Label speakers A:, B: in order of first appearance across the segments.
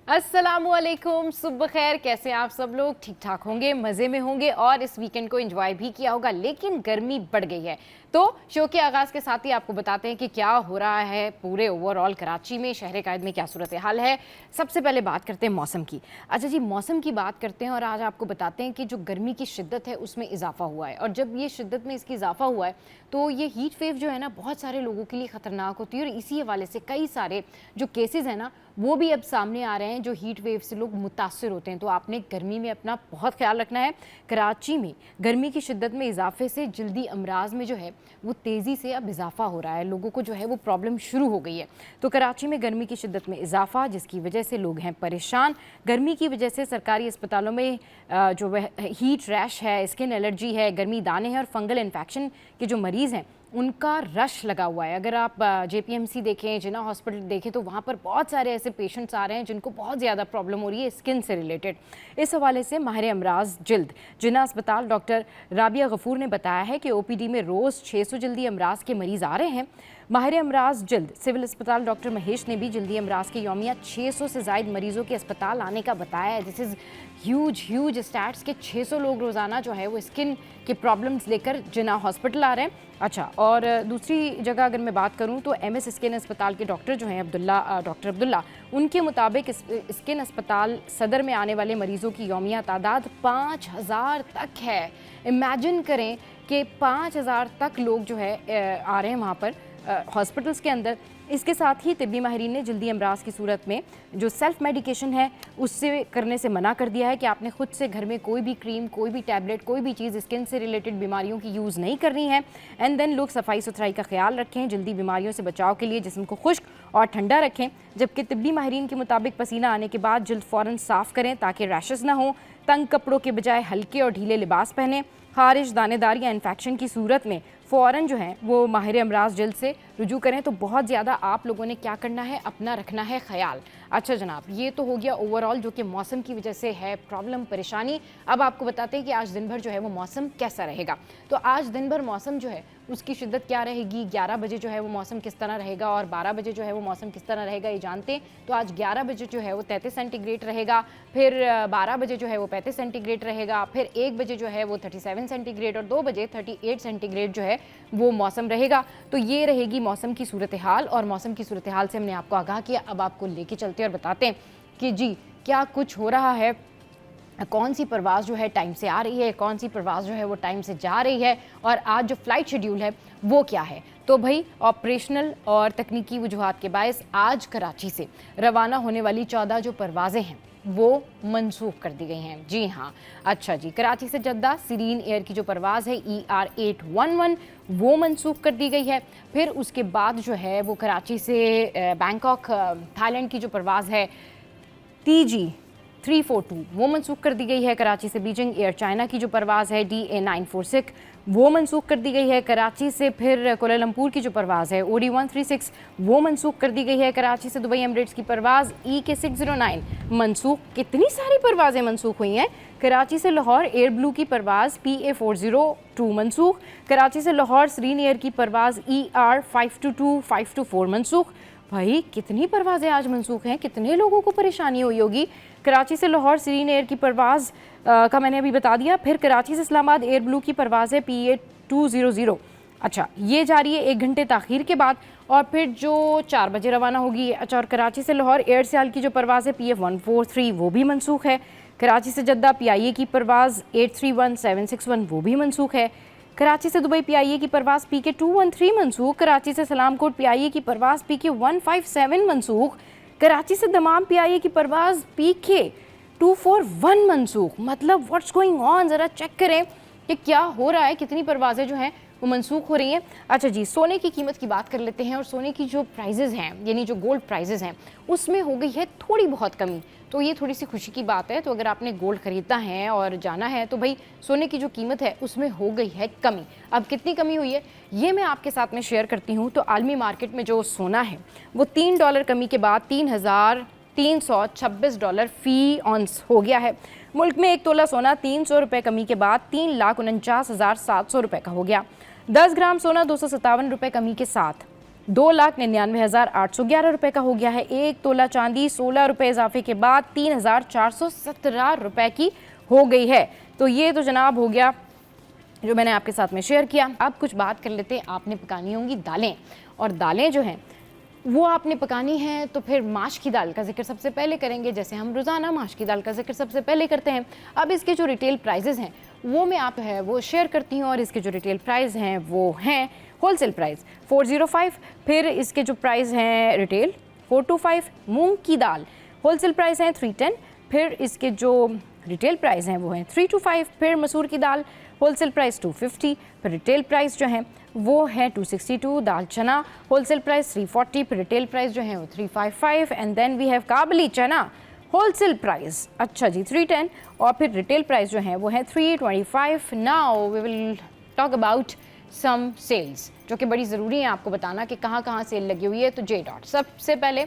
A: अस्सलामुअलैकुम, सुबह खैर। कैसे हैं आप सब लोग? ठीक ठाक होंगे, मज़े में होंगे और इस वीकेंड को एंजॉय भी किया होगा। लेकिन गर्मी बढ़ गई है, तो शो के आगाज़ के साथ ही आपको बताते हैं कि क्या हो रहा है पूरे ओवरऑल कराची में, शहर कायद में क्या सूरत हाल है। सबसे पहले बात करते हैं मौसम की। अच्छा जी, मौसम की बात करते हैं और आज आपको बताते हैं कि जो गर्मी की शिद्दत है उसमें इजाफा हुआ है। और जब ये शिद्दत में इसकी इजाफा हुआ है तो ये हीट वेव जो है ना बहुत सारे लोगों के लिए ख़तरनाक होती है और इसी हवाले से कई सारे जो केसेस हैं ना वो भी अब सामने आ रहे हैं, जो हीट वेव से लोग मुतासर होते हैं। तो आपने गर्मी में अपना बहुत ख्याल रखना है। कराची में गर्मी की शिद्दत में इजाफे से जल्दी अमराज में जो है वो तेज़ी से अब इजाफा हो रहा है, लोगों को जो है वो प्रॉब्लम शुरू हो गई है। तो कराची में गर्मी की शिद्दत में इजाफा, जिसकी वजह से लोग हैं परेशान। गर्मी की वजह से सरकारी अस्पतालों में जो हीट रैश है, स्किन एलर्जी है, गर्मी दाने हैं और फंगल इन्फेक्शन के जो मरीज़ हैं उनका रश लगा हुआ है। अगर आप JPMC देखें, जिन्ना हॉस्पिटल देखें, तो वहाँ पर बहुत सारे ऐसे पेशेंट्स आ रहे हैं जिनको बहुत ज़्यादा प्रॉब्लम हो रही है स्किन से रिलेटेड। इस हवाले से माहिर अमराज जल्द जिन्ना अस्पताल डॉक्टर राबिया गफूर ने बताया है कि OPD में रोज़ 600 जल्दी अमराज के मरीज़ आ रहे हैं। माहिर अमराज जल्द सिविल अस्पताल डॉक्टर महेश ने भी जल्दी अमराज के यौमिया 600 से ज़ायद मरीज़ों के अस्पताल आने का बताया है। दिस इज़ ह्यूज स्टैट्स के 600 लोग रोज़ाना जो है वो स्किन के प्रॉब्लम्स लेकर जिन्ना हॉस्पिटल आ रहे हैं। अच्छा, और दूसरी जगह अगर मैं बात करूं तो MS स्किन अस्पताल के डॉक्टर जो हैं डॉक्टर अब्दुल्ला, उनके मुताबिक स्किन अस्पताल सदर में आने वाले मरीज़ों की यौमिया तादाद 5000 तक है। इमेजिन करें कि 5000 तक लोग जो है आ रहे हैं वहाँ पर हॉस्पिटल्स के अंदर। इसके साथ ही तिब्बी माहिरीन ने जल्दी अमराज की सूरत में जो सेल्फ मेडिकेशन है उससे करने से मना कर दिया है कि आपने खुद से घर में कोई भी क्रीम, कोई भी टैबलेट, कोई भी चीज़ स्किन से रिलेटेड बीमारियों की यूज़ नहीं करनी है। एंड देन लोग सफाई सुथराई का ख्याल रखें, जल्दी बीमारियों से बचाव के लिए जिस्म को खुश्क और ठंडा रखें। जबकि तिब्बी माहिरीन के मुताबिक पसीना आने के बाद जल्द फ़ौरन साफ़ करें ताकि रैशेज़ ना हो। तंग कपड़ों के बजाय हल्के और ढीले लिबास पहनें। खारिश, दानेदार या इन्फेक्शन की सूरत में फ़ौरन जो है वो माहिर अमराज जल्द से रुजू करें। तो बहुत ज़्यादा आप लोगों ने क्या करना है, अपना रखना है ख्याल। अच्छा जनाब, ये तो हो गया ओवरऑल जो कि मौसम की वजह से है प्रॉब्लम, परेशानी। अब आपको बताते हैं कि आज दिन भर जो है वो मौसम कैसा रहेगा। तो आज दिन भर मौसम जो है उसकी शिद्दत क्या रहेगी, 11 बजे जो है वो मौसम किस तरह रहेगा और 12 बजे जो है वो मौसम किस तरह रहेगा, ये जानते हैं। तो आज 11 बजे जो है वो 33 सेंटीग्रेड रहेगा, फिर 12 बजे जो है वो 35 सेंटीग्रेड रहेगा, फिर 1 बजे जो है वो 37 सेंटीग्रेड और 2 बजे 38 सेंटीग्रेड जो है वो मौसम रहेगा। तो ये रहेगी मौसम की सूरत हाल। और मौसम की सूरत हाल से हमने आपको आगाह किया। अब आपको लेके चलते और बताते हैं कि जी क्या कुछ हो रहा है, कौन सी परवाज़ जो है टाइम से आ रही है, कौन सी परवाज़ जो है वो टाइम से जा रही है और आज जो फ़्लाइट शेड्यूल है वो क्या है। तो भाई ऑपरेशनल और तकनीकी वजूहात के बायस आज कराची से रवाना होने वाली 14 जो परवाज़ें हैं वो मनसूख कर दी गई हैं। जी हाँ, अच्छा जी, कराची से जद्दा सीरीन एयर की जो परवाज़ है ER811 वो मनसूख कर दी गई है। फिर उसके बाद जो है वो कराची से बैंकॉक थाईलैंड की जो परवाज़ है TG342 वो मनसूख कर दी गई है। कराची से बीजिंग एयर चाइना की जो परवाज़ है DA946 वो मनसूख कर दी गई है। कराची से फिर कोलालमपुर की जो परवाज़ है OD136 वो मनसूख कर दी गई है। कराची से दुबई एमिरेट्स की परवाज़ EK609 मनसूख। कितनी सारी परवाज़ें मनसूख हुई हैं। कराची से लाहौर एयर ब्लू की परवाज़ PA402 मनसूख। कराची से लाहौर सीरीन एयर की परवाज़ ER522 524 मनसूख। भाई कितनी परवाज़ें आज मनसूख हैं, कितने लोगों को परेशानी हुई होगी। कराची से लाहौर सीरीन एयर की परवाज़ का मैंने अभी बता दिया। फिर कराची से इस्लामाबाद एयर ब्लू की परवाज़ है PA200। अच्छा, ये जा रही है 1 घंटे ताख़ीर के बाद और फिर जो 4 बजे रवाना होगी। अच्छा, और कराची से लाहौर एयर सियाल की जो परवाज़ है PF143 वो भी मनसूख है। कराची से जद्दा PIA की परवाज़ 831761 वो भी मनसूख है। कराची से दुबई PIA की परवाज़ PK213 मनसूख। कराची से सलामकोट PIA की परवाज़ PK157 मनसूख। कराची से दमाम PIA की परवाज़ PK241 मनसूख। मतलब व्हाट्स गोइंग ऑन, ज़रा चेक करें कि क्या हो रहा है, कितनी परवाज़ें जो हैं वो मनसूख हो रही हैं। अच्छा जी, सोने की कीमत की बात कर लेते हैं। और सोने की जो प्राइजेज़ हैं, यानी जो गोल्ड प्राइजेज़ हैं, उसमें हो गई है थोड़ी बहुत कमी। तो ये थोड़ी सी खुशी की बात है। तो अगर आपने गोल्ड ख़रीदना है और जाना है तो भाई सोने की जो कीमत है उसमें हो गई है कमी। अब कितनी कमी हुई है ये मैं आपके साथ में शेयर करती हूँ। तो आलमी मार्केट में जो सोना है वो $3 कमी के बाद $3,326 फ़ी ऑन्स हो गया है। मुल्क में 1 तोला सोना 300 रुपये कमी के बाद 3,49,700 रुपये का हो गया। 10 ग्राम सोना 257 रुपये कमी के साथ 2,99,811 रुपये का हो गया है। 1 तोला चांदी 16 रुपये इजाफे के बाद 3,417 रुपये की हो गई है। तो ये तो जनाब हो गया जो मैंने आपके साथ में शेयर किया। अब कुछ बात कर लेते हैं, आपने पकानी होंगी दालें, और दालें जो हैं वो आपने पकानी है तो फिर माश की दाल का जिक्र सबसे पहले करेंगे, जैसे हम रोज़ाना माश की दाल का जिक्र सबसे पहले करते हैं। अब इसके जो रिटेल प्राइजेस हैं वो मैं आप है वो शेयर करती हूँ, और इसके जो रिटेल प्राइस हैं वो हैं होलसेल प्राइस 405, फिर इसके जो प्राइस हैं रिटेल 425। मूंग की दाल होलसेल प्राइस हैं 310, फिर इसके जो रिटेल प्राइस हैं वो हैं 325। फिर मसूर की दाल होलसेल प्राइस 250, फिर रिटेल प्राइस जो हैं वो है 262। दाल चना होलसेल प्राइस 340, फिर रिटेल प्राइस जो है वो 355। एंड देन वी हैव काबली चना होलसेल प्राइस अच्छा जी 310, और फिर रिटेल प्राइस जो है वो है 325। Now we will talk about some cells, जो कि बड़ी ज़रूरी है आपको बताना कि कहाँ कहाँ सेल लगी हुई है। तो जे डॉट, सबसे पहले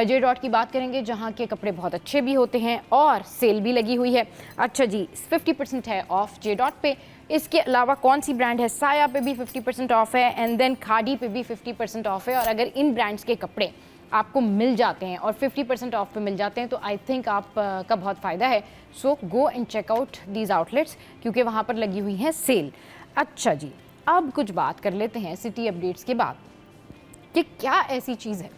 A: जे डॉट की बात करेंगे, जहाँ के कपड़े बहुत अच्छे भी होते हैं और सेल भी लगी हुई है। अच्छा जी 50% है ऑफ जे डॉट पे। इसके अलावा कौन सी ब्रांड है, साया पे भी 50% ऑफ है, एंड देन खादी पे भी 50% ऑफ है। और अगर इन ब्रांड्स के कपड़े आपको मिल जाते हैं और 50% ऑफ पे मिल जाते हैं तो आई थिंक आप का बहुत फ़ायदा है। So go and check out these outlets, क्योंकि वहाँ पर लगी हुई है सेल। अच्छा जी, अब कुछ बात कर लेते हैं सिटी अपडेट्स के बाद कि क्या ऐसी चीज़ है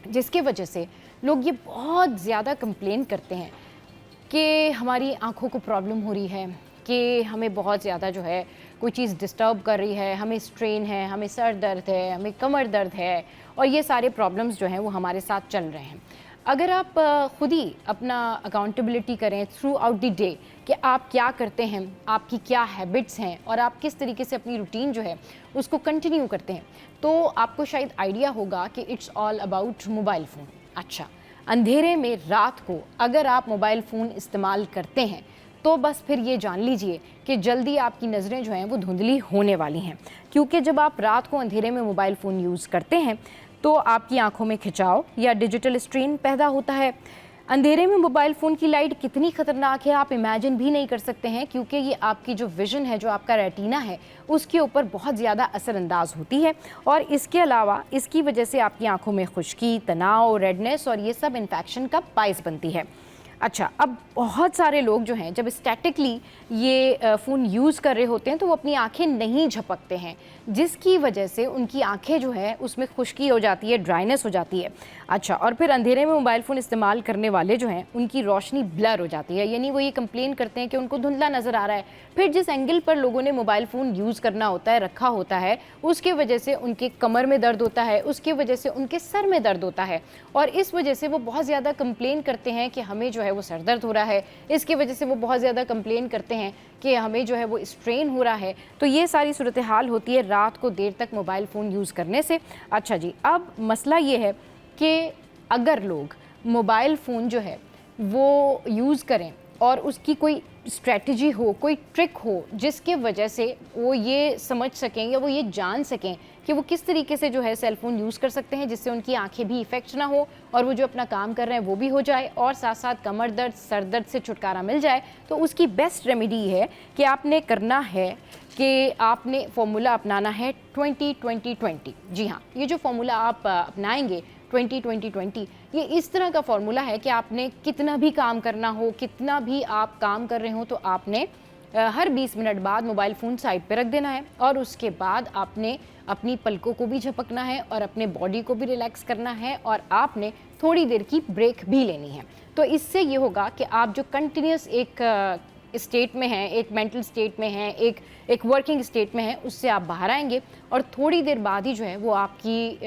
A: जिसकी वजह से लोग ये बहुत ज़्यादा कंप्लेन करते हैं कि हमारी आँखों को प्रॉब्लम हो रही है, कि हमें बहुत ज़्यादा जो है कोई चीज़ डिस्टर्ब कर रही है, हमें स्ट्रेन है, हमें सर दर्द है, हमें कमर दर्द है, और ये सारे प्रॉब्लम्स जो हैं वो हमारे साथ चल रहे हैं। अगर आप ख़ुद ही अपना अकाउंटेबिलिटी करें थ्रू आउट द डे कि आप क्या करते हैं, आपकी क्या हैबिट्स हैं, और आप किस तरीके से अपनी रूटीन जो है उसको कंटिन्यू करते हैं, तो आपको शायद आइडिया होगा कि it's all about mobile phone. अच्छा, अंधेरे में रात को अगर आप मोबाइल फ़ोन इस्तेमाल करते हैं तो बस फिर ये जान लीजिए कि जल्दी आपकी नज़रें जो हैं वो धुंधली होने वाली हैं, क्योंकि जब आप रात को अंधेरे में मोबाइल फ़ोन यूज़ करते हैं तो आपकी आंखों में खिंचाव या डिजिटल स्ट्रेन पैदा होता है। अंधेरे में मोबाइल फ़ोन की लाइट कितनी ख़तरनाक है आप इमेजिन भी नहीं कर सकते हैं, क्योंकि ये आपकी जो विज़न है, जो आपका रेटिना है, उसके ऊपर बहुत ज़्यादा असरअंदाज होती है। और इसके अलावा इसकी वजह से आपकी आंखों में खुश्की, तनाव, रेडनेस और ये सब इन्फेक्शन का बायस बनती है। अच्छा, अब बहुत सारे लोग जो हैं जब स्टैटिकली ये फ़ोन यूज़ कर रहे होते हैं तो वो अपनी आंखें नहीं झपकते हैं, जिसकी वजह से उनकी आंखें जो है उसमें खुश्की हो जाती है, ड्राइनेस हो जाती है। अच्छा, और फिर अंधेरे में मोबाइल फ़ोन इस्तेमाल करने वाले जो हैं उनकी रोशनी ब्लर हो जाती है, यानी वो ये कंप्लेन करते हैं कि उनको धुंधला नज़र आ रहा है। फिर जिस एंगल पर लोगों ने मोबाइल फ़ोन यूज़ करना होता है, रखा होता है, उसकी वजह से उनके कमर में दर्द होता है, उसकी वजह से उनके सर में दर्द होता है, और इस वजह से वो बहुत ज़्यादा कंप्लेन करते हैं कि हमें जो है वो सर दर्द हो रहा है। इसकी वजह से वो बहुत ज़्यादा कंप्लेन करते हैं कि हमें जो है वो स्ट्रेन हो रहा है। तो ये सारी सूरत हाल होती है रात को देर तक मोबाइल फ़ोन यूज़ करने से। अच्छा जी, अब मसला ये है कि अगर लोग मोबाइल फ़ोन जो है वो यूज़ करें और उसकी कोई स्ट्रेटजी हो, कोई ट्रिक हो, जिसके वजह से वो ये समझ सकें या वो ये जान सकें कि वो किस तरीके से जो है सेल फ़ोन यूज़ कर सकते हैं जिससे उनकी आंखें भी इफ़ेक्ट ना हो और वो जो अपना काम कर रहे हैं वो भी हो जाए, और साथ साथ कमर दर्द, सर दर्द से छुटकारा मिल जाए, तो उसकी बेस्ट रेमेडी है कि आपने करना है कि आपने फॉर्मूला अपनाना है 20-20-20। जी हाँ, ये जो फॉर्मूला आप अपनाएंगे 20-20-20, ये इस तरह का फॉर्मूला है कि आपने कितना भी काम करना हो, कितना भी आप काम कर रहे हो, तो आपने हर 20 मिनट बाद मोबाइल फ़ोन साइड पे रख देना है, और उसके बाद आपने अपनी पलकों को भी झपकना है और अपने बॉडी को भी रिलैक्स करना है, और आपने थोड़ी देर की ब्रेक भी लेनी है। तो इससे ये होगा कि आप जो कंटिन्यूस एक स्टेट में हैं, एक मेंटल स्टेट में हैं, एक वर्किंग स्टेट में हैं, उससे आप बाहर आएंगे, और थोड़ी देर बाद ही जो है वो आपकी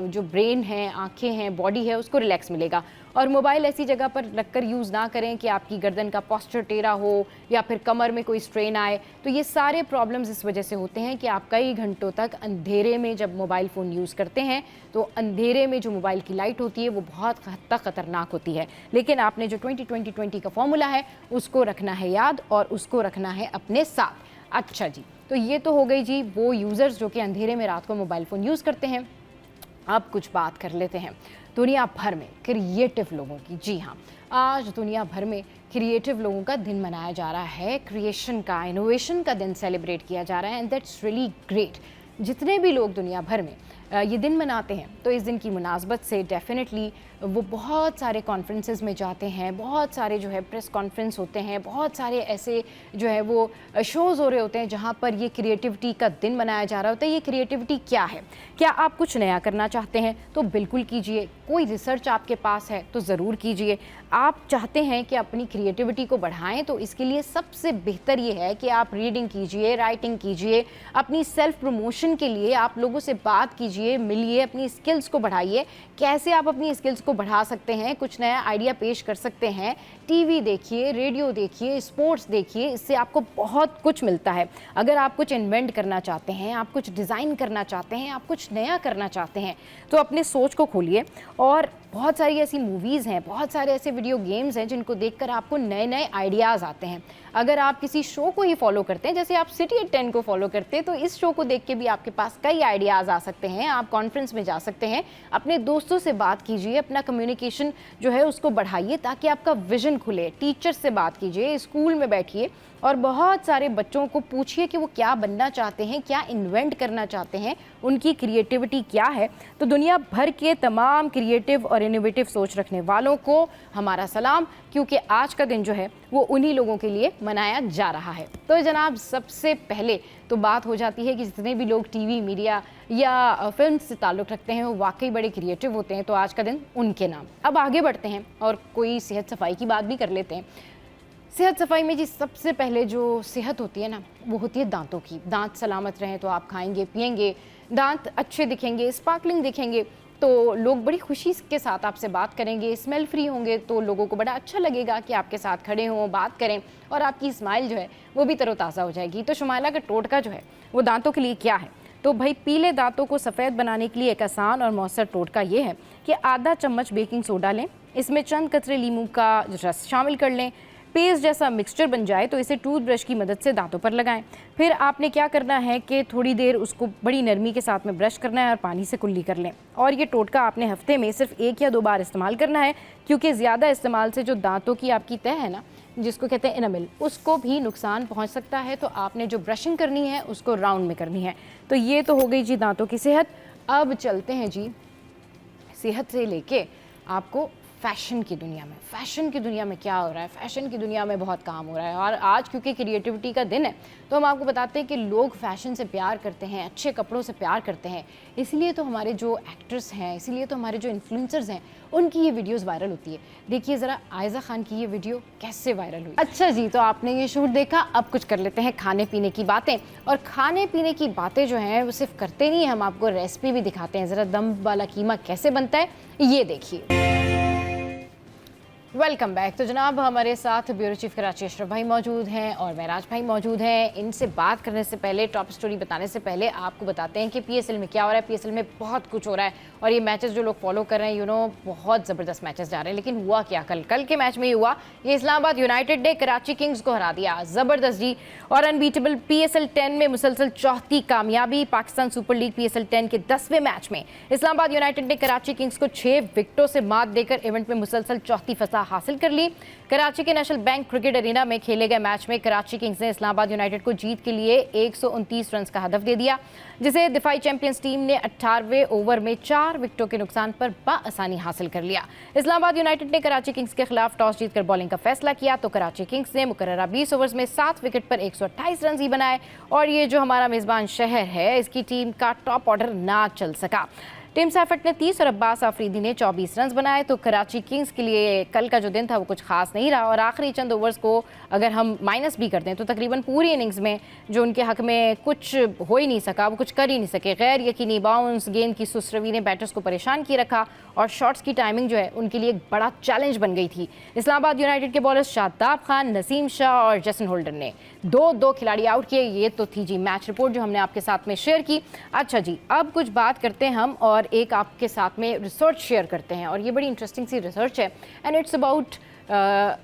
A: जो ब्रेन है, आंखें हैं, बॉडी है, उसको रिलैक्स मिलेगा। और मोबाइल ऐसी जगह पर रखकर यूज़ ना करें कि आपकी गर्दन का पोस्चर टेढ़ा हो या फिर कमर में कोई स्ट्रेन आए। तो ये सारे प्रॉब्लम्स इस वजह से होते हैं कि आप कई घंटों तक अंधेरे में जब मोबाइल फ़ोन यूज़ करते हैं तो अंधेरे में जो मोबाइल की लाइट होती है वो बहुत हद तक ख़तरनाक होती है। लेकिन आपने जो 20-20-20 का फॉर्मूला है उसको रखना है याद, और उसको रखना है अपने साथ। अच्छा जी, तो ये तो हो गई जी वो यूज़र्स जो कि अंधेरे में रात को मोबाइल फ़ोन यूज़ करते हैं। अब कुछ बात कर लेते हैं दुनिया भर में क्रिएटिव लोगों की। जी हाँ, आज दुनिया भर में क्रिएटिव लोगों का दिन मनाया जा रहा है, क्रिएशन का, इनोवेशन का दिन सेलिब्रेट किया जा रहा है, एंड दैट्स रियली ग्रेट। जितने भी लोग दुनिया भर में ये दिन मनाते हैं, तो इस दिन की मुनासबत से डेफिनेटली वो बहुत सारे कॉन्फ्रेंसेस में जाते हैं, बहुत सारे जो है प्रेस कॉन्फ्रेंस होते हैं, बहुत सारे ऐसे जो है वो शोज़ हो रहे होते हैं जहाँ पर ये क्रिएटिविटी का दिन मनाया जा रहा होता है। ये क्रिएटिविटी क्या है? क्या आप कुछ नया करना चाहते हैं तो बिल्कुल कीजिए, कोई रिसर्च आपके पास है तो ज़रूर कीजिए। आप चाहते हैं कि अपनी क्रिएटिविटी को बढ़ाएं तो इसके लिए सबसे बेहतर ये है कि आप रीडिंग कीजिए, राइटिंग कीजिए, अपनी सेल्फ प्रमोशन के लिए आप लोगों से बात कीजिए, मिलिए, अपनी स्किल्स को बढ़ाइए। कैसे आप अपनी स्किल्स को बढ़ा सकते हैं, कुछ नया आइडिया पेश कर सकते हैं। टीवी देखिए, रेडियो देखिए, स्पोर्ट्स देखिए, इससे आपको बहुत कुछ मिलता है। अगर आप कुछ इन्वेंट करना चाहते हैं, आप कुछ डिज़ाइन करना चाहते हैं, आप कुछ नया करना चाहते हैं तो अपने सोच को खोलिए। और बहुत सारी ऐसी मूवीज़ हैं, बहुत सारे ऐसे वीडियो गेम्स हैं जिनको देखकर आपको नए नए आइडियाज़ आते हैं। अगर आप किसी शो को ही फॉलो करते हैं, जैसे आप सिटी एट 10 को फॉलो करते हैं, तो इस शो को देख के भी आपके पास कई आइडियाज़ आ सकते हैं। आप कॉन्फ्रेंस में जा सकते हैं, अपने दोस्तों से बात कीजिए, अपना कम्युनिकेशन जो है उसको बढ़ाइए ताकि आपका विजन खुले। टीचर से बात कीजिए, स्कूल में बैठिए और बहुत सारे बच्चों को पूछिए कि वो क्या बनना चाहते हैं, क्या इन्वेंट करना चाहते हैं, उनकी क्रिएटिविटी क्या है। तो दुनिया भर के तमाम क्रिएटिव और इनोवेटिव सोच रखने वालों को हमारा सलाम, क्योंकि आज का दिन जो है वो उन्हीं लोगों के लिए मनाया जा रहा है। तो जनाब, सबसे पहले तो बात हो जाती है कि जितने भी लोग टीवी, मीडिया या फिल्म से ताल्लुक़ रखते हैं वो वाकई बड़े क्रिएटिव होते हैं, तो आज का दिन उनके नाम। अब आगे बढ़ते हैं और कोई सेहत सफाई की बात भी कर लेते हैं। सेहत सफाई में जी सबसे पहले जो सेहत होती है ना, वो होती है दांतों की। दांत सलामत रहें तो आप खाएंगे पिएंगे, दांत अच्छे दिखेंगे, स्पार्कलिंग दिखेंगे तो लोग बड़ी खुशी के साथ आपसे बात करेंगे। स्मेल फ्री होंगे तो लोगों को बड़ा अच्छा लगेगा कि आपके साथ खड़े हों, बात करें, और आपकी स्माइल जो है वो भी तरोताज़ा हो जाएगी। तो शुमाइला का टोटका जो है वो दांतों के लिए क्या है? तो भाई, पीले दांतों को सफ़ेद बनाने के लिए एक आसान और मौसर टोटका ये है कि आधा चम्मच बेकिंग सोडा लें, इसमें चंद कतरे लीमू का रस शामिल कर लें। पेस्ट जैसा मिक्सचर बन जाए तो इसे टूथब्रश की मदद से दांतों पर लगाएं। फिर आपने क्या करना है कि थोड़ी देर उसको बड़ी नरमी के साथ में ब्रश करना है और पानी से कुल्ली कर लें। और ये टोटका आपने हफ्ते में सिर्फ 1 या 2 बार इस्तेमाल करना है, क्योंकि ज़्यादा इस्तेमाल से जो दांतों की आपकी तह है ना, जिसको कहते हैं इनामिल, उसको भी नुकसान पहुँच सकता है। तो आपने जो ब्रशिंग करनी है उसको राउंड में करनी है। तो ये तो हो गई जी दांतों की सेहत। अब चलते हैं जी सेहत से लेके आपको फ़ैशन की दुनिया में। फ़ैशन की दुनिया में क्या हो रहा है? फ़ैशन की दुनिया में बहुत काम हो रहा है, और आज क्योंकि क्रिएटिविटी का दिन है तो हम आपको बताते हैं कि लोग फ़ैशन से प्यार करते हैं, अच्छे कपड़ों से प्यार करते हैं। इसलिए तो हमारे जो एक्टर्स हैं, इसलिए तो हमारे जो इन्फ्लुएंसर्स हैं, उनकी ये वीडियोस वायरल होती है। देखिए ज़रा आयज़ा खान की ये वीडियो कैसे वायरल हुई। अच्छा जी, तो आपने ये शूट देखा, अब कुछ कर लेते हैं खाने पीने की बातें। और खाने पीने की बातें जो हैं वो सिर्फ करते नहीं, हम आपको रेसिपी भी दिखाते हैं। ज़रा दम वाला कीमा कैसे बनता है ये देखिए। Welcome back. तो जनाब, हमारे साथ ब्यूरो चीफ कराची अशरफ भाई मौजूद हैं और महराज भाई मौजूद हैं। इनसे बात करने से पहले, टॉप स्टोरी बताने से पहले आपको बताते हैं कि पीएसएल में क्या हो रहा है। पीएसएल में बहुत कुछ हो रहा है और ये मैचेस जो लोग फॉलो कर रहे हैं, बहुत ज़बरदस्त मैचेस जा रहे हैं। लेकिन हुआ क्या? कल के मैच में ये हुआ, ये इस्लामाबाद यूनाइटेड ने कराची किंग्स को हरा दिया, ज़बरदस्त जी। और अनबीटेबल पीएसएल 10 में मुसलसल चौथी कामयाबी। पाकिस्तान सुपर लीग पीएसएल 10 के 10वें मैच में इस्लामाबाद यूनाइटेड ने कराची किंग्स को 6 विकेटों से मात देकर इवेंट में मुसलसल चौथी फतह हासिल कर ली। कराची के नेशनल बैंक क्रिकेट एरिना में खेले गए मैच में कराची किंग्स ने इस्लामाबाद यूनाइटेड को जीत के लिए 129 रन का हदफ दे दिया, जिसे दिफाई चैंपियंस टीम ने 18वें ओवर में 4 विकेटों के नुकसान पर बाआसानी हासिल कर लिया। इस्लामाबाद यूनाइटेड ने कराची किंग्स के खिलाफ टॉस जीतकर बॉलिंग का फैसला किया, तो कराची किंग्स ने मुकर्ररा 20 ओवर्स में 7 विकेट पर 128 रन ही बनाए। और ये जो हमारा मेज़बान शहर है, इसकी टीम का टॉप ऑर्डर ना चल सका। टीम सैफर्ट ने 30 और अब्बास आफरीदी ने 24 रन बनाए। तो कराची किंग्स के लिए कल का जो दिन था वो कुछ खास नहीं रहा, और आखिरी चंद ओवर्स को अगर हम माइनस भी कर दें तो तकरीबन पूरी इनिंग्स में जो उनके हक में कुछ हो ही नहीं सका, वो कुछ कर ही नहीं सके। गैर यकीनी बाउंस, गेंद की सुसरवी ने बैटर्स को परेशान किए रखा, और शॉट्स की टाइमिंग जो है उनके लिए एक बड़ा चैलेंज बन गई थी। इस्लामाबाद यूनाइटेड के बॉलर्स शादाब खान, नसीम शाह और जैसन होल्डर ने 2-2 खिलाड़ी आउट किए। ये तो थी जी मैच रिपोर्ट जो हमने आपके साथ में शेयर की। अच्छा जी, अब कुछ बात करते हैं हम और एक आपके साथ में रिसर्च शेयर करते हैं, और ये बड़ी इंटरेस्टिंग सी रिसर्च है, and it's about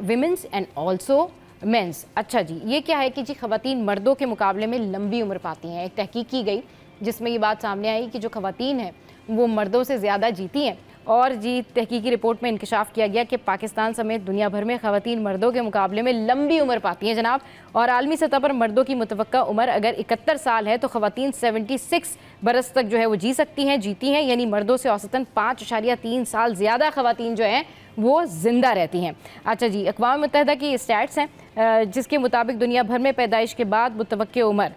A: women's and also men's. अच्छा जी, ये क्या है कि जी ख़वातीन मर्दों के मुकाबले में लंबी उम्र पाती हैं। एक तहकीक की गई जिसमें ये बात सामने आई कि जो ख़वातीन हैं वो मर्दों से ज़्यादा जीती हैं, और जी तहकीकी रिपोर्ट में इंकशाफ किया गया कि पाकिस्तान समेत दुनिया भर में ख़वातीन मर्दों के मुकाबले में लंबी उम्र पाती हैं जनाब। और आलमी सतह पर मर्दों की मुतवक्का उम्र अगर 71 साल है तो ख़वातीन 76 बरस तक जो है वो जीती हैं, यानी मर्दों से औसतन 5.3 साल ज़्यादा ख़वातीन जो हैं वो ज़िंदा रहती हैं। अच्छा जी, अक़वाम मुत्तहिदा की स्टैट्स हैं जिसके मुताबिक दुनिया भर में पैदाइश के बाद मुतवक्के उम्र